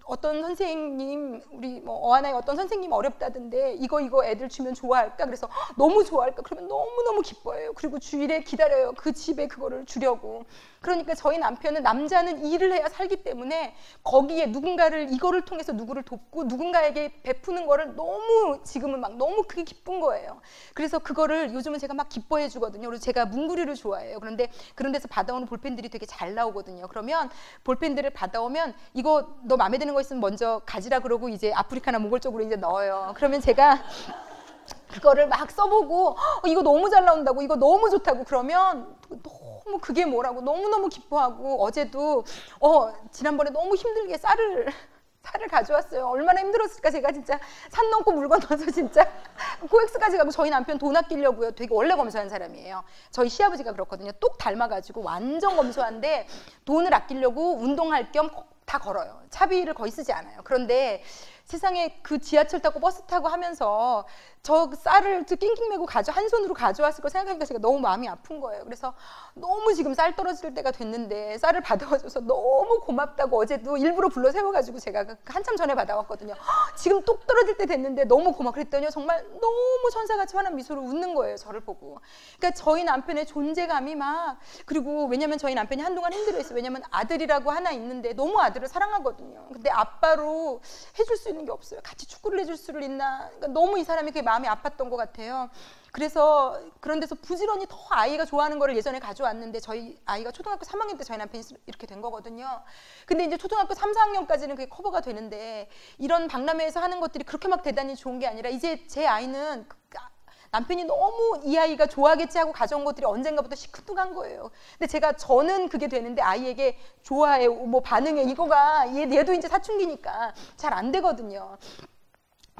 어떤 선생님, 우리 뭐 어하나의 어떤 선생님 어렵다던데 이거 애들 주면 좋아할까? 그래서 너무 좋아할까? 그러면 너무너무 기뻐해요. 그리고 주일에 기다려요. 그 집에 그거를 주려고. 그러니까 저희 남편은 남자는 일을 해야 살기 때문에 거기에 누군가를 이거를 통해서 누구를 돕고 누군가에게 베푸는 거를 너무 지금은 막 너무 그게 기쁜 거예요. 그래서 그거를 요즘은 제가 막 기뻐해 주거든요. 그리고 제가 문구리를 좋아해요. 그런데 그런 데서 받아오는 볼펜들이 되게 잘 나오거든요. 그러면 볼펜들을 받아오면 이거 너 마음에 드는 거 있으면 먼저 가지라 그러고 이제 아프리카나 몽골 쪽으로 이제 넣어요. 그러면 제가 그거를 막 써보고 이거 너무 잘 나온다고, 이거 너무 좋다고 그러면 너무 그게 뭐라고 너무너무 기뻐하고, 어제도 지난번에 너무 힘들게 쌀을 가져왔어요. 얼마나 힘들었을까. 제가 진짜 산 넘고 물 건너서 진짜 코엑스까지 가고. 저희 남편 돈 아끼려고요. 되게 원래 검소한 사람이에요. 저희 시아버지가 그렇거든요. 똑 닮아가지고 완전 검소한데 돈을 아끼려고 운동할 겸 다 걸어요. 차비를 거의 쓰지 않아요. 그런데 세상에 그 지하철 타고 버스 타고 하면서 저 쌀을 낑낑 메고 한 손으로 가져왔을 거 생각하니까 제가 너무 마음이 아픈 거예요. 그래서 너무 지금 쌀 떨어질 때가 됐는데 쌀을 받아와줘서 너무 고맙다고 어제도 일부러 불러 세워가지고 제가 한참 전에 받아왔거든요. 지금 똑 떨어질 때 됐는데 너무 고마워. 그랬더니 정말 너무 천사같이 환한 미소로 웃는 거예요. 저를 보고. 그러니까 저희 남편의 존재감이 막, 그리고 왜냐면 저희 남편이 한동안 힘들어했어요. 왜냐면 아들이라고 하나 있는데 너무 아들을 사랑하거든요. 근데 아빠로 해줄 수 있는 게 없어요. 같이 축구를 해줄 수를 있나. 그러니까 너무 이 사람이 그게 마음이 아팠던 것 같아요. 그래서 그런 데서 부지런히 더 아이가 좋아하는 거를 예전에 가져왔는데, 저희 아이가 초등학교 3학년 때 저희 남편이 이렇게 된 거거든요. 근데 이제 초등학교 3, 4학년까지는 그게 커버가 되는데, 이런 박람회에서 하는 것들이 그렇게 막 대단히 좋은 게 아니라 이제 제 아이는 남편이 너무 이 아이가 좋아하겠지 하고 가져온 것들이 언젠가부터 시큰둥한 거예요. 근데 저는 그게 되는데 아이에게 좋아해, 뭐 반응해, 이거가 얘도 이제 사춘기니까 잘 안 되거든요.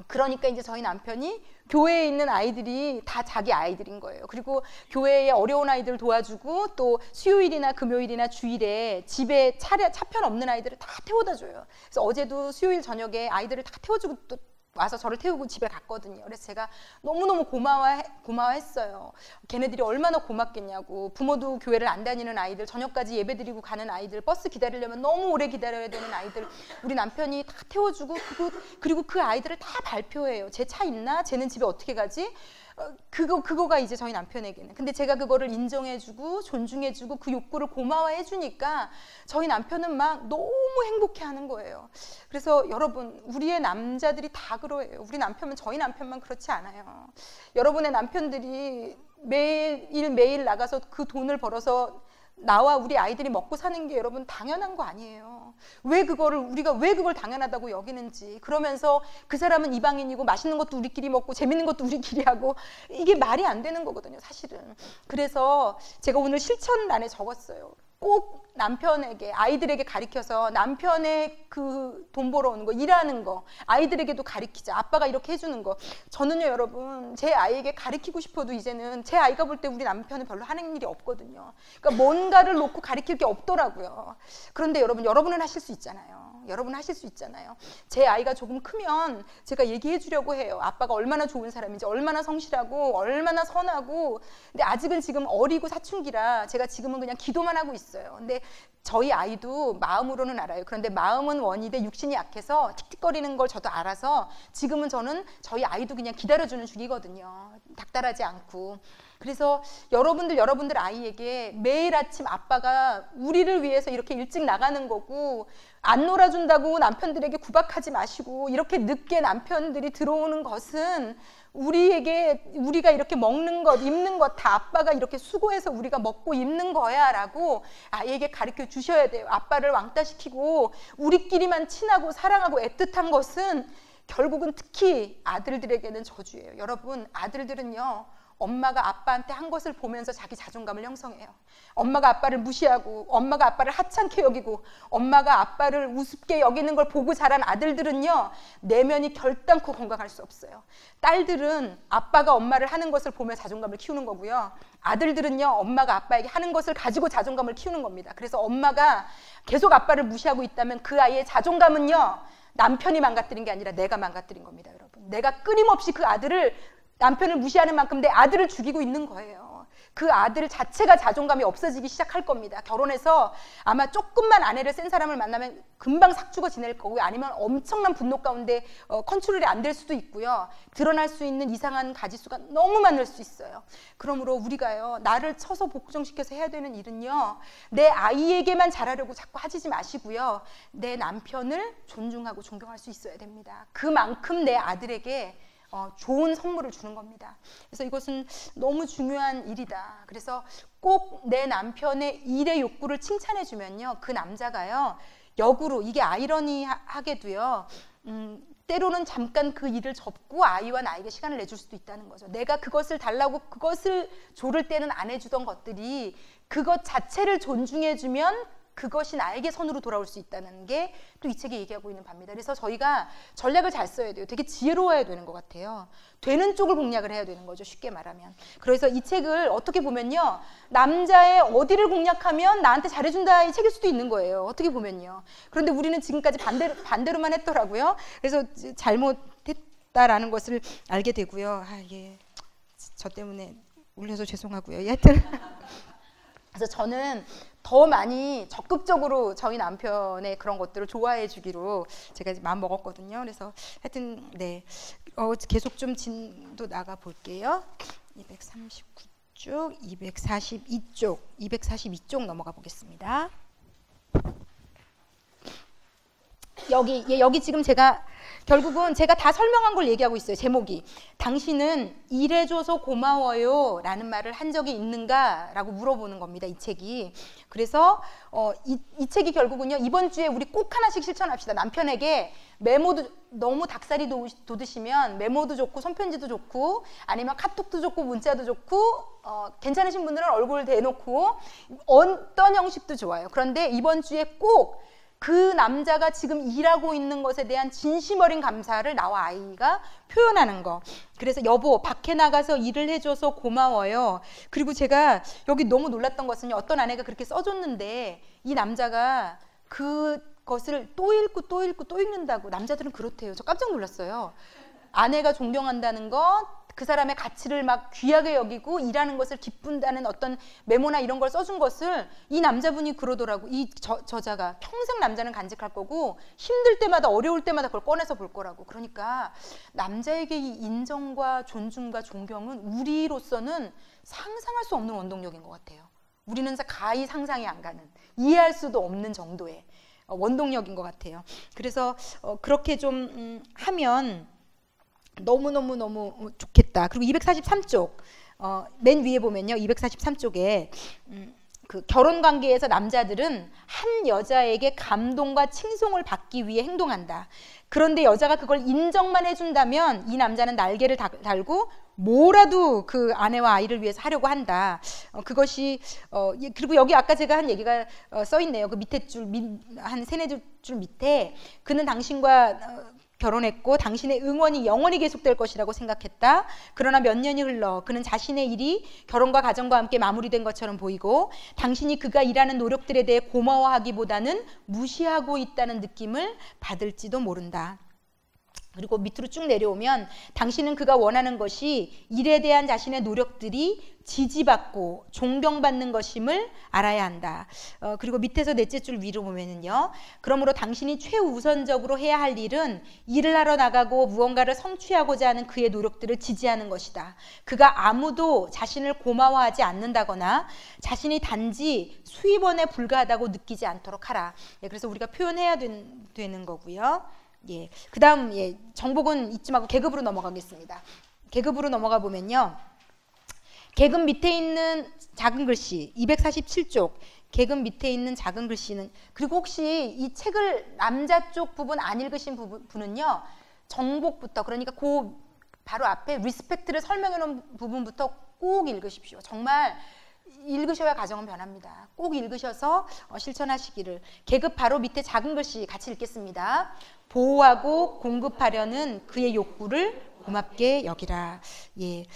그러니까 이제 저희 남편이 교회에 있는 아이들이 다 자기 아이들인 거예요. 그리고 교회에 어려운 아이들 도와주고, 또 수요일이나 금요일이나 주일에 집에 차편 없는 아이들을 다 태워다 줘요. 그래서 어제도 수요일 저녁에 아이들을 다 태워주고 또 와서 저를 태우고 집에 갔거든요. 그래서 제가 너무너무 고마워했어요. 걔네들이 얼마나 고맙겠냐고. 부모도 교회를 안 다니는 아이들, 저녁까지 예배드리고 가는 아이들, 버스 기다리려면 너무 오래 기다려야 되는 아이들, 우리 남편이 다 태워주고, 그리고 그 아이들을 다 발표해요. 제 차 있나? 쟤는 집에 어떻게 가지? 그거가 이제 저희 남편에게는. 근데 제가 그거를 인정해주고 존중해주고 그 욕구를 고마워해주니까 저희 남편은 막 너무 행복해하는 거예요. 그래서 여러분, 우리의 남자들이 다 그러해요. 우리 남편은, 저희 남편만 그렇지 않아요. 여러분의 남편들이 매일 나가서 그 돈을 벌어서 나와 우리 아이들이 먹고 사는 게 여러분 당연한 거 아니에요. 우리가 왜 그걸 당연하다고 여기는지. 그러면서 그 사람은 이방인이고 맛있는 것도 우리끼리 먹고 재밌는 것도 우리끼리 하고, 이게 말이 안 되는 거거든요, 사실은. 그래서 제가 오늘 실천란에 적었어요. 꼭 남편에게, 아이들에게 가르쳐서 남편의 그 돈 벌어오는 거, 일하는 거 아이들에게도 가르치자. 아빠가 이렇게 해주는 거. 저는요 여러분, 제 아이에게 가르치고 싶어도 이제는 제 아이가 볼 때 우리 남편은 별로 하는 일이 없거든요. 그러니까 뭔가를 놓고 가르칠 게 없더라고요. 그런데 여러분은 하실 수 있잖아요. 여러분 하실 수 있잖아요. 제 아이가 조금 크면 제가 얘기해 주려고 해요. 아빠가 얼마나 좋은 사람인지, 얼마나 성실하고 얼마나 선하고. 근데 아직은 지금 어리고 사춘기라 제가 지금은 그냥 기도만 하고 있어요. 근데 저희 아이도 마음으로는 알아요. 그런데 마음은 원이되 육신이 약해서 틱틱거리는 걸 저도 알아서 지금은 저는 저희 아이도 그냥 기다려주는 중이거든요. 닥달하지 않고. 그래서 여러분들 아이에게 매일 아침 아빠가 우리를 위해서 이렇게 일찍 나가는 거고 안 놀아준다고 남편들에게 구박하지 마시고 이렇게 늦게 남편들이 들어오는 것은 우리가 이렇게 먹는 것, 입는 것 다 아빠가 이렇게 수고해서 우리가 먹고 입는 거야 라고 아이에게 가르쳐 주셔야 돼요. 아빠를 왕따시키고 우리끼리만 친하고 사랑하고 애틋한 것은 결국은 특히 아들들에게는 저주예요. 여러분, 아들들은요, 엄마가 아빠한테 한 것을 보면서 자기 자존감을 형성해요. 엄마가 아빠를 무시하고 엄마가 아빠를 하찮게 여기고 엄마가 아빠를 우습게 여기는 걸 보고 자란 아들들은요, 내면이 결단코 건강할 수 없어요. 딸들은 아빠가 엄마를 하는 것을 보며 자존감을 키우는 거고요, 아들들은요, 엄마가 아빠에게 하는 것을 가지고 자존감을 키우는 겁니다. 그래서 엄마가 계속 아빠를 무시하고 있다면 그 아이의 자존감은요, 남편이 망가뜨린 게 아니라 내가 망가뜨린 겁니다. 여러분, 내가 끊임없이 그 아들을, 남편을 무시하는 만큼 내 아들을 죽이고 있는 거예요. 그 아들 자체가 자존감이 없어지기 시작할 겁니다. 결혼해서 아마 조금만 아내를 센 사람을 만나면 금방 삭죽어 지낼 거고요, 아니면 엄청난 분노 가운데 컨트롤이 안 될 수도 있고요, 드러날 수 있는 이상한 가지수가 너무 많을 수 있어요. 그러므로 우리가요, 나를 쳐서 복종시켜서 해야 되는 일은요, 내 아이에게만 잘하려고 자꾸 하지 마시고요, 내 남편을 존중하고 존경할 수 있어야 됩니다. 그만큼 내 아들에게 좋은 선물을 주는 겁니다. 그래서 이것은 너무 중요한 일이다. 그래서 꼭 내 남편의 일의 욕구를 칭찬해 주면요, 그 남자가요, 역으로, 이게 아이러니하게도요, 때로는 잠깐 그 일을 접고 아이와 나에게 시간을 내줄 수도 있다는 거죠. 내가 그것을 달라고 그것을 조를 때는 안 해주던 것들이 그것 자체를 존중해 주면 그것이 나에게 선으로 돌아올 수 있다는 게 또 이 책이 얘기하고 있는 바입니다. 그래서 저희가 전략을 잘 써야 돼요. 되게 지혜로워야 되는 것 같아요. 되는 쪽을 공략을 해야 되는 거죠, 쉽게 말하면. 그래서 이 책을 어떻게 보면요, 남자의 어디를 공략하면 나한테 잘해준다, 이 책일 수도 있는 거예요, 어떻게 보면요. 그런데 우리는 지금까지 반대로만 했더라고요. 그래서 잘못했다라는 것을 알게 되고요. 예, 저 때문에 울려서 죄송하고요. 하여튼 그래서 저는 더 많이 적극적으로 저희 남편의 그런 것들을 좋아해 주기로 제가 마음 먹었거든요. 그래서 하여튼 네, 계속 좀 진도 나가 볼게요. 239쪽, 242쪽 넘어가 보겠습니다. 여기 지금 결국은 제가 다 설명한 걸 얘기하고 있어요. 제목이 당신은 일해줘서 고마워요 라는 말을 한 적이 있는가 라고 물어보는 겁니다, 이 책이. 그래서 이 책이 결국은요, 이번 주에 우리 꼭 하나씩 실천합시다. 남편에게 메모도, 너무 닭살이 돋으시면 메모도 좋고 손편지도 좋고 아니면 카톡도 좋고 문자도 좋고 괜찮으신 분들은 얼굴 대놓고 어떤 형식도 좋아요. 그런데 이번 주에 꼭 그 남자가 지금 일하고 있는 것에 대한 진심 어린 감사를 나와 아이가 표현하는 거. 그래서 여보, 밖에 나가서 일을 해줘서 고마워요. 그리고 제가 여기 너무 놀랐던 것은요, 어떤 아내가 그렇게 써줬는데 이 남자가 그것을 또 읽고 또 읽고 또 읽는다고. 남자들은 그렇대요. 저 깜짝 놀랐어요. 아내가 존경한다는 것, 그 사람의 가치를 막 귀하게 여기고 일하는 것을 기쁜다는 어떤 메모나 이런 걸 써준 것을 이 남자분이 그러더라고. 이 저자가 평생 남자는 간직할 거고 힘들 때마다 어려울 때마다 그걸 꺼내서 볼 거라고. 그러니까 남자에게 이 인정과 존중과 존경은 우리로서는 상상할 수 없는 원동력인 것 같아요. 우리는 가히 상상이 안 가는, 이해할 수도 없는 정도의 원동력인 것 같아요. 그래서 그렇게 좀 하면 너무 좋겠다. 그리고 243쪽 맨 위에 보면요, 243쪽에 그 결혼 관계에서 남자들은 한 여자에게 감동과 칭송을 받기 위해 행동한다. 그런데 여자가 그걸 인정만 해준다면 이 남자는 날개를 달고 뭐라도 그 아내와 아이를 위해서 하려고 한다. 그것이 그리고 여기 아까 제가 한 얘기가 써 있네요. 그 밑에 한 세네 줄 밑에 그는 당신과 결혼했고 당신의 응원이 영원히 계속될 것이라고 생각했다. 그러나 몇 년이 흘러 그는 자신의 일이 결혼과 가정과 함께 마무리된 것처럼 보이고 당신이 그가 일하는 노력들에 대해 고마워하기보다는 무시하고 있다는 느낌을 받을지도 모른다. 그리고 밑으로 쭉 내려오면 당신은 그가 원하는 것이 일에 대한 자신의 노력들이 지지받고 존경받는 것임을 알아야 한다. 그리고 밑에서 넷째 줄 위로 보면은요. 그러므로 당신이 최우선적으로 해야 할 일은 일을 하러 나가고 무언가를 성취하고자 하는 그의 노력들을 지지하는 것이다. 그가 아무도 자신을 고마워하지 않는다거나 자신이 단지 수입원에 불과하다고 느끼지 않도록 하라. 그래서 우리가 표현해야 되는 거고요. 예, 그 다음 정복은 잊지 말고 계급으로 넘어가겠습니다. 계급으로 넘어가 보면요. 계급 밑에 있는 작은 글씨 247쪽 계급 밑에 있는 작은 글씨는, 그리고 혹시 이 책을 남자 쪽 부분 안 읽으신 부분은요. 정복부터, 그러니까 그 바로 앞에 리스펙트를 설명해 놓은 부분부터 꼭 읽으십시오. 정말 읽으셔야 가정은 변합니다. 꼭 읽으셔서 실천하시기를. 계급 바로 밑에 작은 글씨 같이 읽겠습니다. 보호하고 공급하려는 그의 욕구를 고맙게 여기라. 예,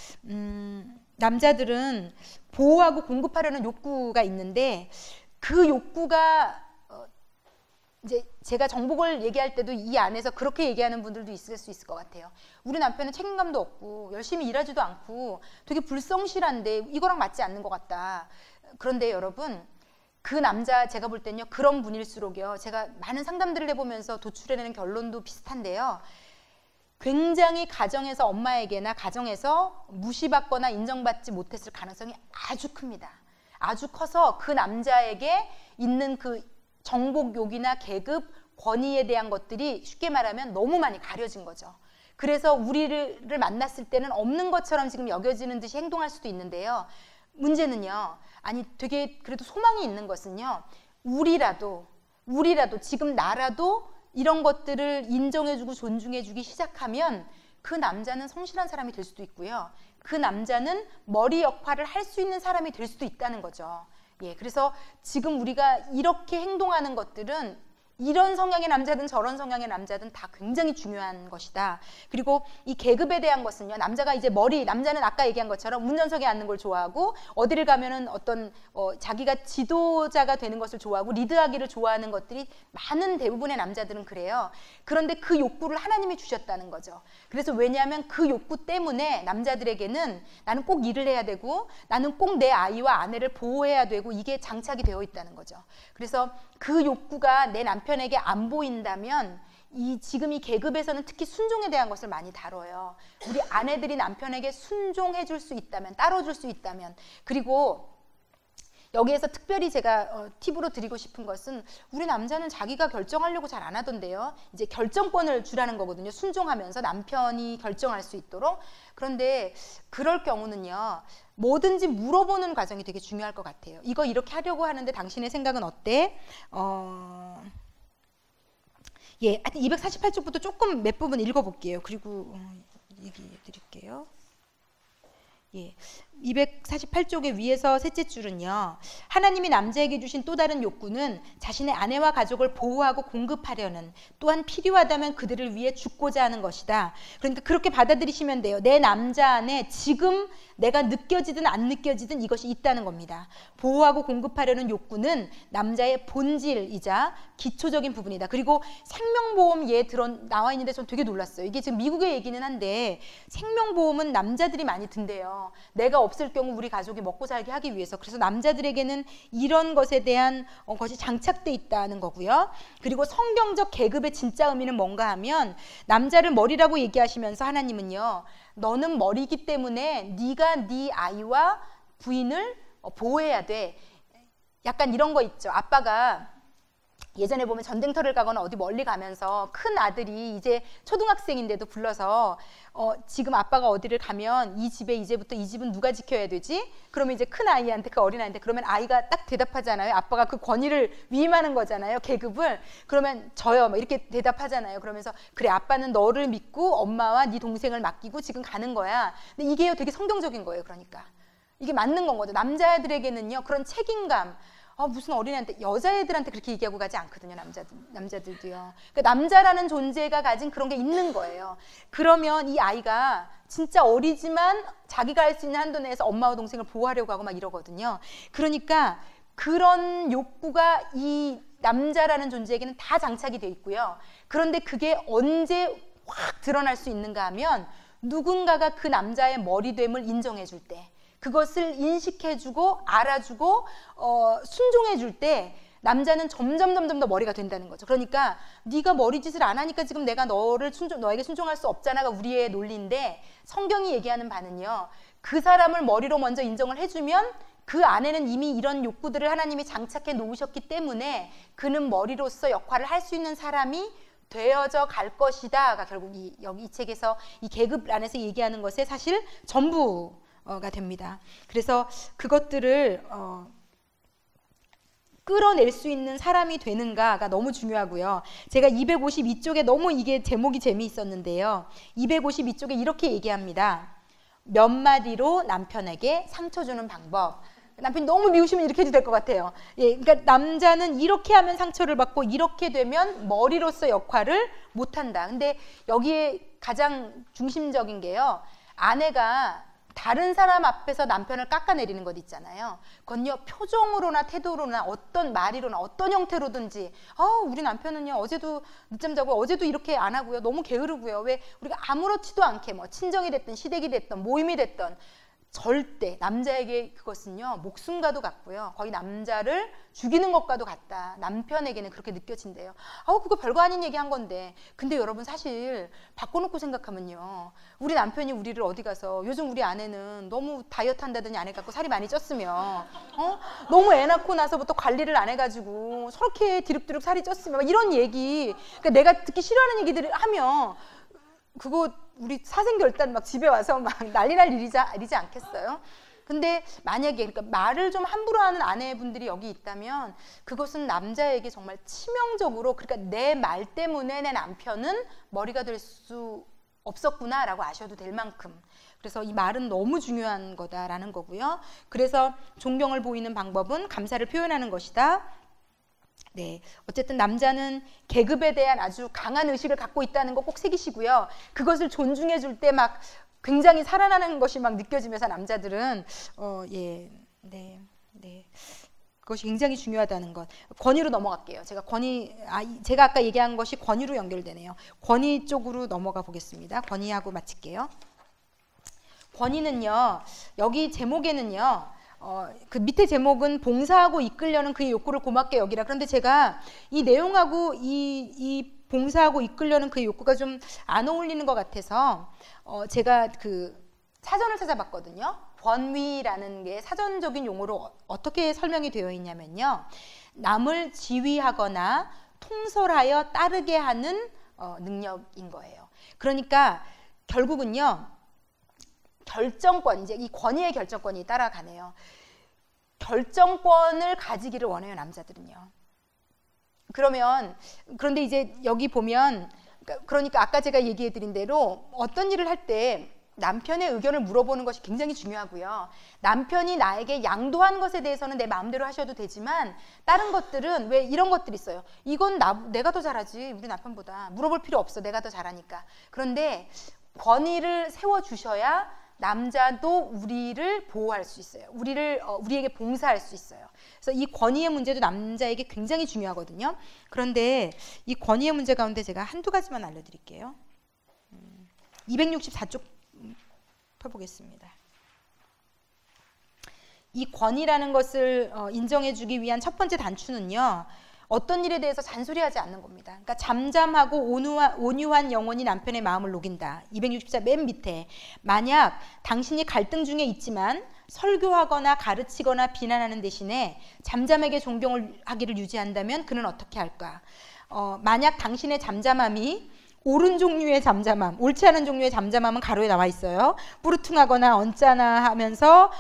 남자들은 보호하고 공급하려는 욕구가 있는데 그 욕구가 이제 제가 정복을 얘기할 때도 이 안에서 그렇게 얘기하는 분들도 있을 수 있을 것 같아요. 우리 남편은 책임감도 없고 열심히 일하지도 않고 되게 불성실한데 이거랑 맞지 않는 것 같다. 그런데 여러분, 그 남자 제가 볼 때는요, 그런 분일수록요, 제가 많은 상담들을 해보면서 도출해내는 결론도 비슷한데요. 굉장히 가정에서 엄마에게나 가정에서 무시받거나 인정받지 못했을 가능성이 아주 큽니다. 아주 커서 그 남자에게 있는 그 정복욕이나 계급, 권위에 대한 것들이 쉽게 말하면 너무 많이 가려진 거죠. 그래서 우리를 만났을 때는 없는 것처럼 지금 여겨지는 듯이 행동할 수도 있는데요. 문제는요, 아니 되게 그래도 소망이 있는 것은요, 우리라도 지금 나라도 이런 것들을 인정해주고 존중해주기 시작하면 그 남자는 성실한 사람이 될 수도 있고요. 그 남자는 머리 역할을 할 수 있는 사람이 될 수도 있다는 거죠. 예, 그래서 지금 우리가 이렇게 행동하는 것들은 이런 성향의 남자든 저런 성향의 남자든 다 굉장히 중요한 것이다. 그리고 이 계급에 대한 것은요, 남자가 이제 남자는 아까 얘기한 것처럼 운전석에 앉는 걸 좋아하고 어디를 가면은 어떤 자기가 지도자가 되는 것을 좋아하고 리드하기를 좋아하는 것들이 많은 대부분의 남자들은 그래요. 그런데 그 욕구를 하나님이 주셨다는 거죠. 그래서 왜냐하면 그 욕구 때문에 남자들에게는 나는 꼭 일을 해야 되고 나는 꼭 내 아이와 아내를 보호해야 되고 이게 장착이 되어 있다는 거죠. 그래서 그 욕구가 내 남편에게 안 보인다면 지금 이 계급에서는 특히 순종에 대한 것을 많이 다뤄요. 우리 아내들이 남편에게 순종해 줄 수 있다면, 따라줄 수 있다면, 그리고 여기에서 특별히 제가 팁으로 드리고 싶은 것은 우리 남자는 자기가 결정하려고 잘 안 하던데요. 이제 결정권을 주라는 거거든요. 순종하면서 남편이 결정할 수 있도록. 그런데 그럴 경우는요, 뭐든지 물어보는 과정이 되게 중요할 것 같아요. 이거 이렇게 하려고 하는데 당신의 생각은 어때? 예, 하여튼 248쪽부터 조금 몇 부분 읽어볼게요. 그리고 얘기해 드릴게요. 예, 248쪽의 위에서 셋째 줄은요, 하나님이 남자에게 주신 또 다른 욕구는 자신의 아내와 가족을 보호하고 공급하려는, 또한 필요하다면 그들을 위해 죽고자 하는 것이다. 그러니까 그렇게 받아들이시면 돼요. 내 남자 안에 지금 내가 느껴지든 안 느껴지든 이것이 있다는 겁니다. 보호하고 공급하려는 욕구는 남자의 본질이자 기초적인 부분이다. 그리고 생명보험 나와 있는데 전 되게 놀랐어요. 이게 지금 미국의 얘기는 한데 생명보험은 남자들이 많이 든대요. 내가 없을 경우 우리 가족이 먹고 살게 하기 위해서. 그래서 남자들에게는 이런 것에 대한 것이 장착돼 있다는 거고요. 그리고 성경적 계급의 진짜 의미는 뭔가 하면, 남자를 머리라고 얘기하시면서 하나님은요, 너는 머리이기 때문에 네가 네 아이와 부인을 보호해야 돼. 약간 이런 거 있죠. 아빠가 예전에 보면 전쟁터를 가거나 어디 멀리 가면서 큰 아들이 이제 초등학생인데도 불러서 지금 아빠가 어디를 가면 이 집에 이제부터 이 집은 누가 지켜야 되지? 그러면 이제 큰 아이한테, 그 어린 아이한테, 그러면 아이가 딱 대답하잖아요. 아빠가 그 권위를 위임하는 거잖아요. 계급을. 그러면 저요 막 이렇게 대답하잖아요. 그러면서 그래, 아빠는 너를 믿고 엄마와 네 동생을 맡기고 지금 가는 거야. 근데 이게요 되게 성경적인 거예요. 그러니까 이게 맞는 건 거죠. 남자들에게는요 그런 책임감, 무슨 어린애한테, 여자애들한테 그렇게 얘기하고 가지 않거든요. 남자들도요. 그러니까 남자라는 존재가 가진 그런 게 있는 거예요. 그러면 이 아이가 진짜 어리지만 자기가 할 수 있는 한도 내에서 엄마와 동생을 보호하려고 하고 막 이러거든요. 그러니까 그런 욕구가 이 남자라는 존재에게는 다 장착이 돼 있고요. 그런데 그게 언제 확 드러날 수 있는가 하면 누군가가 그 남자의 머리됨을 인정해줄 때, 그것을 인식해주고 알아주고 순종해줄 때 남자는 점점 더 머리가 된다는 거죠. 그러니까 네가 머리짓을 안 하니까 지금 내가 너에게 순종할 수 없잖아가 우리의 논리인데, 성경이 얘기하는 바는요, 그 사람을 머리로 먼저 인정을 해주면 그 안에는 이미 이런 욕구들을 하나님이 장착해 놓으셨기 때문에 그는 머리로서 역할을 할 수 있는 사람이 되어져 갈 것이다가 결국 여기 이 책에서 이 계급 안에서 얘기하는 것의 사실 전부가 됩니다. 그래서 그것들을 끌어낼 수 있는 사람이 되는가가 너무 중요하고요. 제가 252쪽에 너무 이게 제목이 재미있었는데요. 252쪽에 이렇게 얘기합니다. 몇 마디로 남편에게 상처 주는 방법. 남편이 너무 미우시면 이렇게 해도 될 것 같아요. 예, 그러니까 남자는 이렇게 하면 상처를 받고 이렇게 되면 머리로서 역할을 못한다. 근데 여기에 가장 중심적인 게요, 아내가 다른 사람 앞에서 남편을 깎아내리는 것 있잖아요. 그건요, 표정으로나 태도로나 어떤 말이로나 어떤 형태로든지, 우리 남편은요 어제도 늦잠 자고 어제도 이렇게 안 하고요, 너무 게으르고요, 왜 우리가 아무렇지도 않게 뭐 친정이 됐든 시댁이 됐든 모임이 됐든 절대 남자에게 그것은요 목숨과도 같고요, 거의 남자를 죽이는 것과도 같다. 남편에게는 그렇게 느껴진대요. 그거 별거 아닌 얘기 한 건데, 근데 여러분 사실 바꿔놓고 생각하면요, 우리 남편이 우리를 어디 가서 요즘 우리 아내는 너무 다이어트 한다더니 안 해갖고 살이 많이 쪘으면 너무 애 낳고 나서부터 관리를 안 해가지고 저렇게 디룩디룩 살이 쪘으면 이런 얘기, 그러니까 내가 듣기 싫어하는 얘기들을 하면 그거 우리 사생결단 막 집에 와서 막 난리 날 일이지 않겠어요? 근데 만약에 그러니까 말을 좀 함부로 하는 아내분들이 여기 있다면 그것은 남자에게 정말 치명적으로, 그러니까 내 말 때문에 내 남편은 머리가 될 수 없었구나라고 아셔도 될 만큼, 그래서 이 말은 너무 중요한 거다라는 거고요. 그래서 존경을 보이는 방법은 감사를 표현하는 것이다. 네, 어쨌든 남자는 계급에 대한 아주 강한 의식을 갖고 있다는 거 꼭 새기시고요. 그것을 존중해 줄 때 막 굉장히 살아나는 것이 막 느껴지면서 남자들은 그것이 굉장히 중요하다는 것. 권위로 넘어갈게요. 제가 아까 얘기한 것이 권위로 연결되네요. 권위 쪽으로 넘어가 보겠습니다. 권위하고 마칠게요. 권위는요, 여기 제목에는요, 그 밑에 제목은 봉사하고 이끌려는 그의 욕구를 고맙게 여기라. 그런데 제가 이 내용하고 이 봉사하고 이끌려는 그의 욕구가 좀 안 어울리는 것 같아서 제가 그 사전을 찾아봤거든요. 권위라는 게 사전적인 용어로 어떻게 설명이 되어 있냐면요, 남을 지휘하거나 통솔하여 따르게 하는 능력인 거예요. 그러니까 결국은요, 결정권, 이제 이 권위의 결정권이 따라가네요. 결정권을 가지기를 원해요, 남자들은요. 그런데 이제 여기 보면, 그러니까 아까 제가 얘기해 드린 대로 어떤 일을 할 때 남편의 의견을 물어보는 것이 굉장히 중요하고요. 남편이 나에게 양도한 것에 대해서는 내 마음대로 하셔도 되지만, 다른 것들은 왜 이런 것들이 있어요. 이건 내가 더 잘하지, 우리 남편보다. 물어볼 필요 없어, 내가 더 잘하니까. 그런데 권위를 세워주셔야 남자도 우리를 보호할 수 있어요. 우리에게 봉사할 수 있어요. 그래서 이 권위의 문제도 남자에게 굉장히 중요하거든요. 그런데 이 권위의 문제 가운데 제가 한두 가지만 알려드릴게요. 264쪽 펴보겠습니다. 이 권위라는 것을 인정해주기 위한 첫 번째 단추는요, 어떤 일에 대해서 잔소리하지 않는 겁니다. 그러니까 잠잠하고 온유한 영혼이 남편의 마음을 녹인다. 264 맨 밑에, 만약 당신이 갈등 중에 있지만 설교하거나 가르치거나 비난하는 대신에 잠잠하게 존경을 하기를 유지한다면 그는 어떻게 할까? 만약 당신의 잠잠함이 옳은 종류의 잠잠함, 옳지 않은 종류의 잠잠함은 가로에 나와 있어요. 뿌르퉁하거나 언짢아 하면서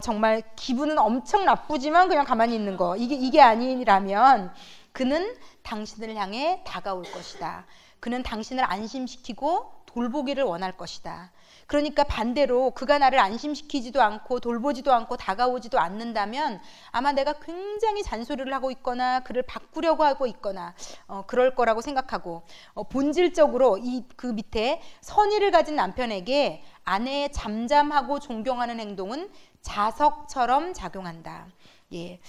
정말 기분은 엄청 나쁘지만 그냥 가만히 있는 거, 이게 아니라면 그는 당신을 향해 다가올 것이다. 그는 당신을 안심시키고 돌보기를 원할 것이다. 그러니까 반대로 그가 나를 안심시키지도 않고 돌보지도 않고 다가오지도 않는다면 아마 내가 굉장히 잔소리를 하고 있거나 그를 바꾸려고 하고 있거나 그럴 거라고 생각하고, 본질적으로 그 밑에 선의를 가진 남편에게 아내의 잠잠하고 존경하는 행동은 자석처럼 작용한다. 예,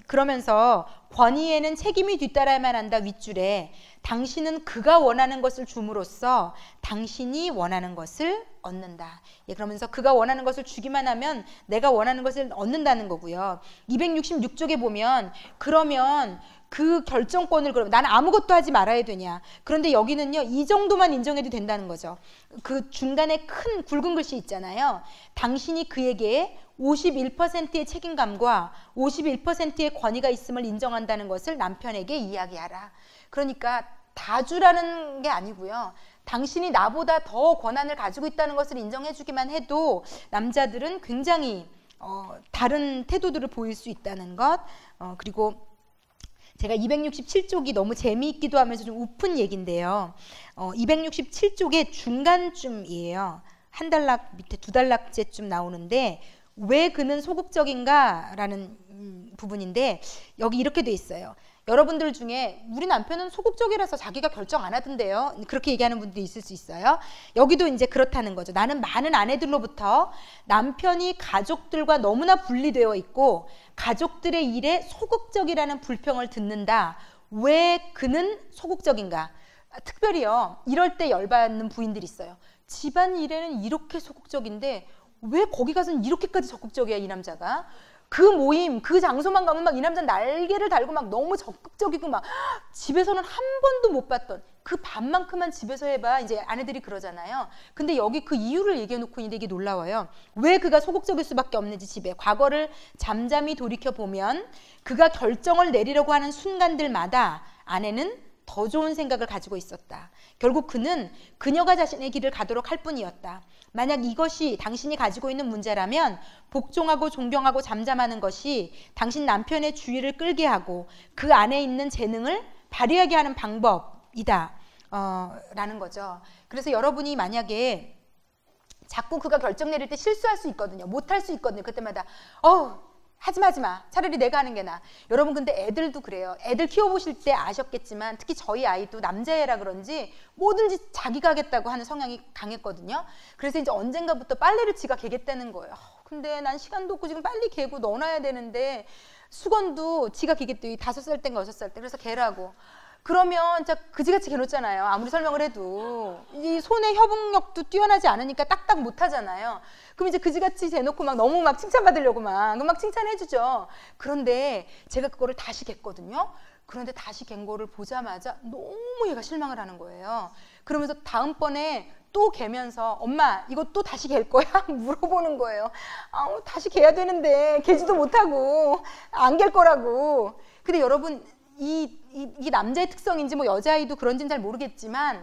그러면서 권위에는 책임이 뒤따라야만 한다 윗줄에 당신은 그가 원하는 것을 줌으로써 당신이 원하는 것을 얻는다. 예, 그러면서 그가 원하는 것을 주기만 하면 내가 원하는 것을 얻는다는 거고요. 266쪽에 보면 그러면 그 결정권을 그러면 나는 아무것도 하지 말아야 되냐. 그런데 여기는요 이 정도만 인정해도 된다는 거죠. 그 중간에 큰 굵은 글씨 있잖아요. 당신이 그에게 51%의 책임감과 51%의 권위가 있음을 인정한다는 것을 남편에게 이야기하라. 그러니까 다 주라는 게 아니고요. 당신이 나보다 더 권한을 가지고 있다는 것을 인정해 주기만 해도 남자들은 굉장히 다른 태도들을 보일 수 있다는 것. 그리고 제가 267쪽이 너무 재미있기도 하면서 좀 우픈 얘기인데요. 267쪽의 중간쯤이에요. 한 단락 밑에 두 단락째쯤 나오는데 왜 그는 소극적인가 라는 부분인데 여기 이렇게 돼 있어요. 여러분들 중에 우리 남편은 소극적이라서 자기가 결정 안 하던데요. 그렇게 얘기하는 분도 있을 수 있어요. 여기도 이제 그렇다는 거죠. 나는 많은 아내들로부터 남편이 가족들과 너무나 분리되어 있고 가족들의 일에 소극적이라는 불평을 듣는다. 왜 그는 소극적인가? 특별히요. 이럴 때 열받는 부인들이 있어요. 집안 일에는 이렇게 소극적인데 왜 거기 가서는 이렇게까지 적극적이야 이 남자가? 그 모임, 그 장소만 가면 막 이 남자 날개를 달고 막 너무 적극적이고 막 집에서는 한 번도 못 봤던 그 반만큼만 집에서 해봐 이제 아내들이 그러잖아요. 근데 여기 그 이유를 얘기해 놓고 있는데 이게 놀라워요. 왜 그가 소극적일 수밖에 없는지 집에 과거를 잠잠히 돌이켜 보면 그가 결정을 내리려고 하는 순간들마다 아내는 더 좋은 생각을 가지고 있었다. 결국 그는 그녀가 자신의 길을 가도록 할 뿐이었다. 만약 이것이 당신이 가지고 있는 문제라면 복종하고 존경하고 잠잠하는 것이 당신 남편의 주의를 끌게 하고 그 안에 있는 재능을 발휘하게 하는 방법이다. 라는 거죠. 그래서 여러분이 만약에 자꾸 그가 결정 내릴 때 실수할 수 있거든요. 못할 수 있거든요. 그때마다 하지마. 차라리 내가 하는 게 나아. 여러분 근데 애들도 그래요. 애들 키워보실 때 아셨겠지만 특히 저희 아이도 남자애라 그런지 뭐든지 자기가 하겠다고 하는 성향이 강했거든요. 그래서 이제 언젠가부터 빨래를 지가 개겠다는 거예요. 근데 난 시간도 없고 지금 빨리 개고 넣어놔야 되는데 수건도 지가 개겠대요. 5살 땐가 6살 때. 그래서 개라고. 그러면 진짜 그지같이 개놓잖아요. 아무리 설명을 해도 이 손의 협응력도 뛰어나지 않으니까 딱딱 못하잖아요. 그럼 이제 그지같이 대놓고 막 너무 막 칭찬받으려고 막 칭찬해주죠. 그런데 제가 그거를 다시 갰거든요. 그런데 다시 갠 거를 보자마자 너무 얘가 실망을 하는 거예요. 그러면서 다음번에 또 개면서 엄마 이거 또 다시 갤 거야? 물어보는 거예요. 다시 개야 되는데 개지도 못하고 안 갤 거라고. 근데 여러분 이 남자의 특성인지 뭐 여자아이도 그런지는 잘 모르겠지만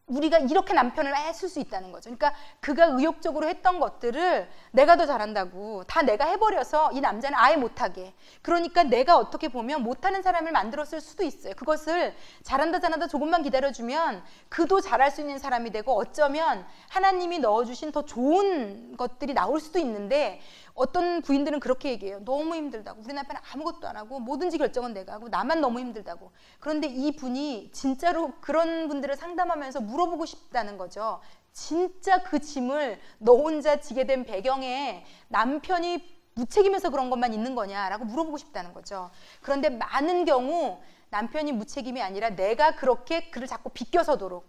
우리가 이렇게 남편을 애쓸 수 있다는 거죠. 그러니까 그가 의욕적으로 했던 것들을 내가 더 잘한다고 다 내가 해버려서 이 남자는 아예 못하게. 그러니까 내가 어떻게 보면 못하는 사람을 만들었을 수도 있어요. 그것을 잘한다 조금만 기다려주면 그도 잘할 수 있는 사람이 되고 어쩌면 하나님이 넣어주신 더 좋은 것들이 나올 수도 있는데 어떤 부인들은 그렇게 얘기해요. 너무 힘들다고. 우리 남편은 아무것도 안 하고 뭐든지 결정은 내가 하고 나만 너무 힘들다고. 그런데 이 분이 진짜로 그런 분들을 상담하면서 물어보고 싶다는 거죠. 진짜 그 짐을 너 혼자 지게 된 배경에 남편이 무책임해서 그런 것만 있는 거냐라고 물어보고 싶다는 거죠. 그런데 많은 경우 남편이 무책임이 아니라 내가 그렇게 그를 자꾸 비껴서도록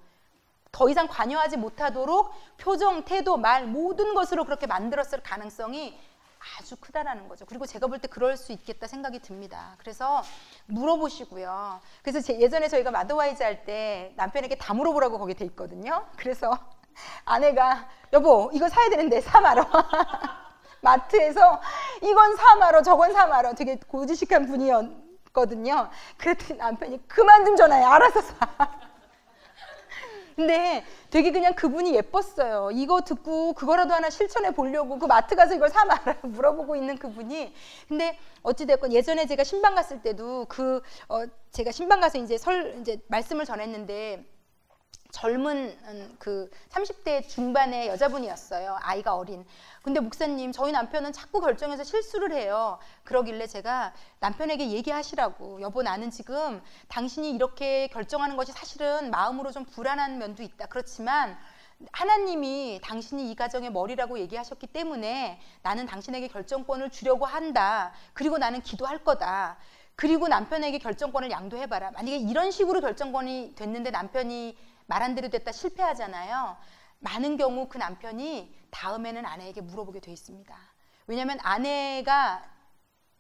더 이상 관여하지 못하도록 표정, 태도, 말 모든 것으로 그렇게 만들었을 가능성이 아주 크다라는 거죠. 그리고 제가 볼 때 그럴 수 있겠다 생각이 듭니다. 그래서 물어보시고요. 그래서 예전에 저희가 마더와이즈 할 때 남편에게 다 물어보라고 거기 돼 있거든요. 그래서 아내가 여보 이거 사야 되는데 사 말어. 마트에서 이건 사 말어 저건 사 말어. 되게 고지식한 분이었거든요. 그랬더니 남편이 그만 좀 전화해. 알아서 사. 근데 되게 그냥 그분이 예뻤어요. 이거 듣고 그거라도 하나 실천해 보려고 그 마트 가서 이걸 사 말아요. 물어보고 있는 그분이. 근데 어찌됐건 예전에 제가 신방 갔을 때도 제가 신방 가서 이제 말씀을 전했는데 젊은 그 30대 중반의 여자분이었어요. 아이가 어린. 근데 목사님 저희 남편은 자꾸 결정해서 실수를 해요. 그러길래 제가 남편에게 얘기하시라고. 여보 나는 지금 당신이 이렇게 결정하는 것이 사실은 마음으로 좀 불안한 면도 있다. 그렇지만 하나님이 당신이 이 가정의 머리라고 얘기하셨기 때문에 나는 당신에게 결정권을 주려고 한다. 그리고 나는 기도할 거다. 그리고 남편에게 결정권을 양도해봐라. 만약에 이런 식으로 결정권이 됐는데 남편이 말한 대로 됐다 실패하잖아요. 많은 경우 그 남편이 다음에는 아내에게 물어보게 돼 있습니다. 왜냐하면 아내가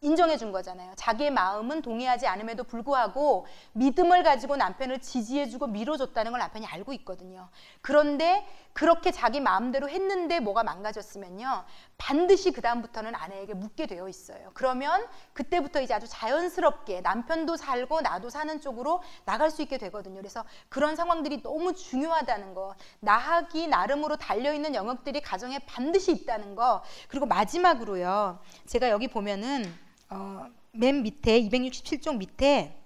인정해 준 거잖아요. 자기의 마음은 동의하지 않음에도 불구하고 믿음을 가지고 남편을 지지해주고 밀어줬다는 걸 남편이 알고 있거든요. 그런데 그렇게 자기 마음대로 했는데 뭐가 망가졌으면요, 반드시 그 다음부터는 아내에게 묻게 되어 있어요. 그러면 그때부터 이제 아주 자연스럽게 남편도 살고 나도 사는 쪽으로 나갈 수 있게 되거든요. 그래서 그런 상황들이 너무 중요하다는 거, 나하기 나름으로 달려있는 영역들이 가정에 반드시 있다는 거. 그리고 마지막으로요, 제가 여기 보면은 맨 밑에 267쪽 밑에,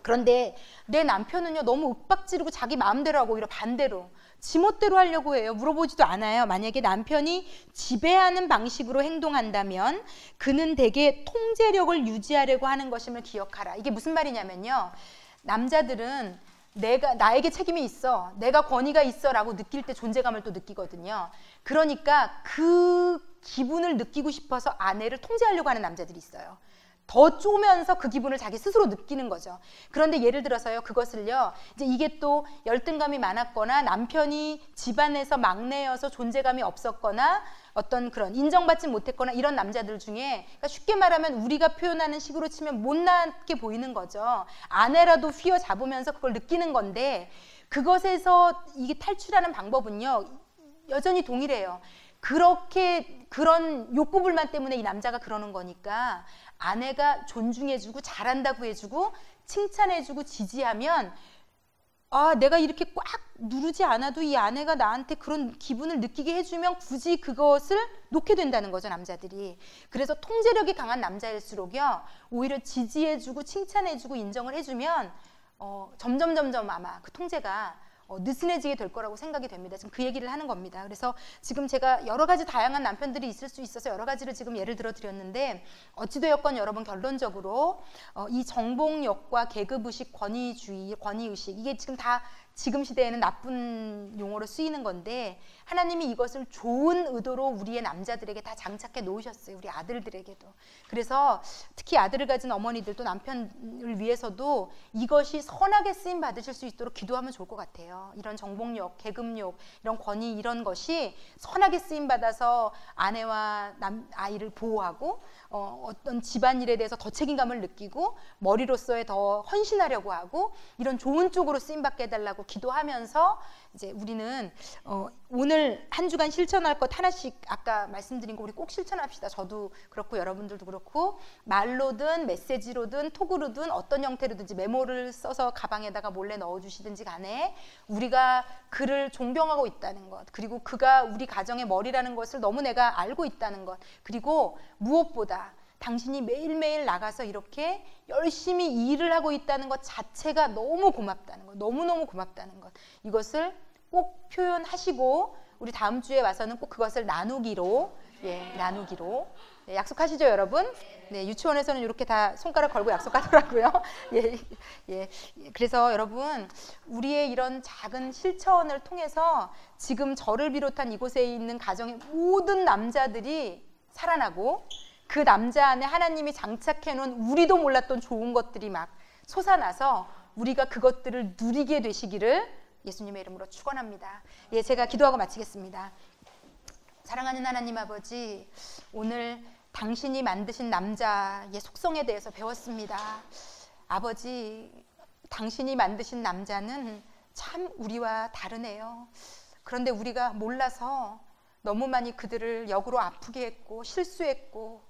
그런데 내 남편은요 너무 윽박지르고 자기 마음대로 하고 오히려 반대로 지멋대로 하려고 해요. 물어보지도 않아요. 만약에 남편이 지배하는 방식으로 행동한다면 그는 대개 통제력을 유지하려고 하는 것임을 기억하라. 이게 무슨 말이냐면요, 남자들은 나에게 책임이 있어, 내가 권위가 있어 라고 느낄 때 존재감을 또 느끼거든요. 그러니까 그 기분을 느끼고 싶어서 아내를 통제하려고 하는 남자들이 있어요. 더 쪼면서 그 기분을 자기 스스로 느끼는 거죠. 그런데 예를 들어서요, 그것을요, 이제 이게 또 열등감이 많았거나 남편이 집안에서 막내여서 존재감이 없었거나 어떤 그런 인정받지 못했거나 이런 남자들 중에, 그러니까 쉽게 말하면 우리가 표현하는 식으로 치면 못나게 보이는 거죠. 아내라도 휘어잡으면서 그걸 느끼는 건데, 그것에서 이게 탈출하는 방법은요 여전히 동일해요. 그런 욕구불만 때문에 이 남자가 그러는 거니까 아내가 존중해주고 잘한다고 해주고 칭찬해주고 지지하면, 내가 이렇게 꽉 누르지 않아도 이 아내가 나한테 그런 기분을 느끼게 해주면 굳이 그것을 놓게 된다는 거죠, 남자들이. 그래서 통제력이 강한 남자일수록요 오히려 지지해주고 칭찬해주고 인정을 해주면 점점 아마 그 통제가 느슨해지게 될 거라고 생각이 됩니다. 지금 그 얘기를 하는 겁니다. 그래서 지금 제가 여러 가지 다양한 남편들이 있을 수 있어서 여러 가지를 지금 예를 들어 드렸는데, 어찌되었건 여러분 결론적으로 이 정복력과 계급의식, 권위주의, 권위의식, 이게 지금 시대에는 나쁜 용어로 쓰이는 건데, 하나님이 이것을 좋은 의도로 우리의 남자들에게 다 장착해 놓으셨어요. 우리 아들들에게도. 그래서 특히 아들을 가진 어머니들도 남편을 위해서도 이것이 선하게 쓰임 받으실 수 있도록 기도하면 좋을 것 같아요. 이런 정복력, 계급력, 이런 권위, 이런 것이 선하게 쓰임 받아서 아내와 아이를 보호하고 어떤 집안일에 대해서 더 책임감을 느끼고 머리로서의 더 헌신하려고 하고 이런 좋은 쪽으로 쓰임 받게 해달라고 기도하면서, 이제 우리는 오늘 한 주간 실천할 것 하나씩 아까 말씀드린 거 우리 꼭 실천합시다. 저도 그렇고 여러분들도 그렇고, 말로든 메시지로든 톡으로든 어떤 형태로든지 메모를 써서 가방에다가 몰래 넣어주시든지 간에 우리가 그를 존경하고 있다는 것, 그리고 그가 우리 가정의 머리라는 것을 너무 내가 알고 있다는 것, 그리고 무엇보다 당신이 매일매일 나가서 이렇게 열심히 일을 하고 있다는 것 자체가 너무 고맙다는 것, 너무너무 고맙다는 것, 이것을 꼭 표현하시고 우리 다음 주에 와서는 꼭 그것을 나누기로 약속하시죠, 여러분? 네, 유치원에서는 이렇게 다 손가락 걸고 약속하더라고요. 그래서 여러분, 우리의 이런 작은 실천을 통해서 지금 저를 비롯한 이곳에 있는 가정의 모든 남자들이 살아나고, 그 남자 안에 하나님이 장착해 놓은 우리도 몰랐던 좋은 것들이 막 솟아나서 우리가 그것들을 누리게 되시기를 예수님의 이름으로 축원합니다. 제가 기도하고 마치겠습니다. 사랑하는 하나님 아버지, 오늘 당신이 만드신 남자의 속성에 대해서 배웠습니다. 아버지, 당신이 만드신 남자는 참 우리와 다르네요. 그런데 우리가 몰라서 너무 많이 그들을 역으로 아프게 했고 실수했고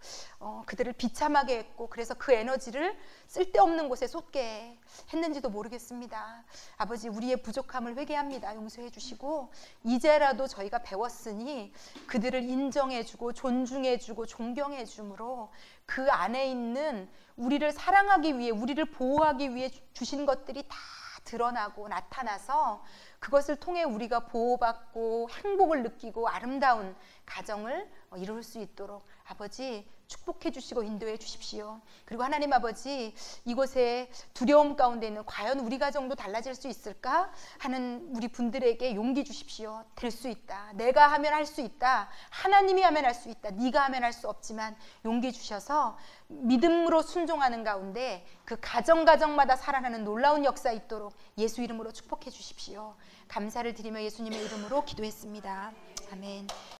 그들을 비참하게 했고, 그래서 그 에너지를 쓸데없는 곳에 쏟게 했는지도 모르겠습니다. 아버지, 우리의 부족함을 회개합니다. 용서해 주시고, 이제라도 저희가 배웠으니 그들을 인정해주고 존중해주고 존경해줌으로 그 안에 있는 우리를 사랑하기 위해, 우리를 보호하기 위해 주신 것들이 다 드러나고 나타나서 그것을 통해 우리가 보호받고 행복을 느끼고 아름다운 가정을 이룰 수 있도록 아버지 축복해 주시고 인도해 주십시오. 그리고 하나님 아버지, 이곳에 두려움 가운데 있는 과연 우리 가정도 달라질 수 있을까 하는 우리 분들에게 용기 주십시오. 될 수 있다. 내가 하면 할 수 있다. 하나님이 하면 할 수 있다. 네가 하면 할 수 없지만 용기 주셔서 믿음으로 순종하는 가운데 그 가정마다 살아나는 놀라운 역사 있도록 예수 이름으로 축복해 주십시오. 감사를 드리며 예수님의 이름으로 기도했습니다. 아멘.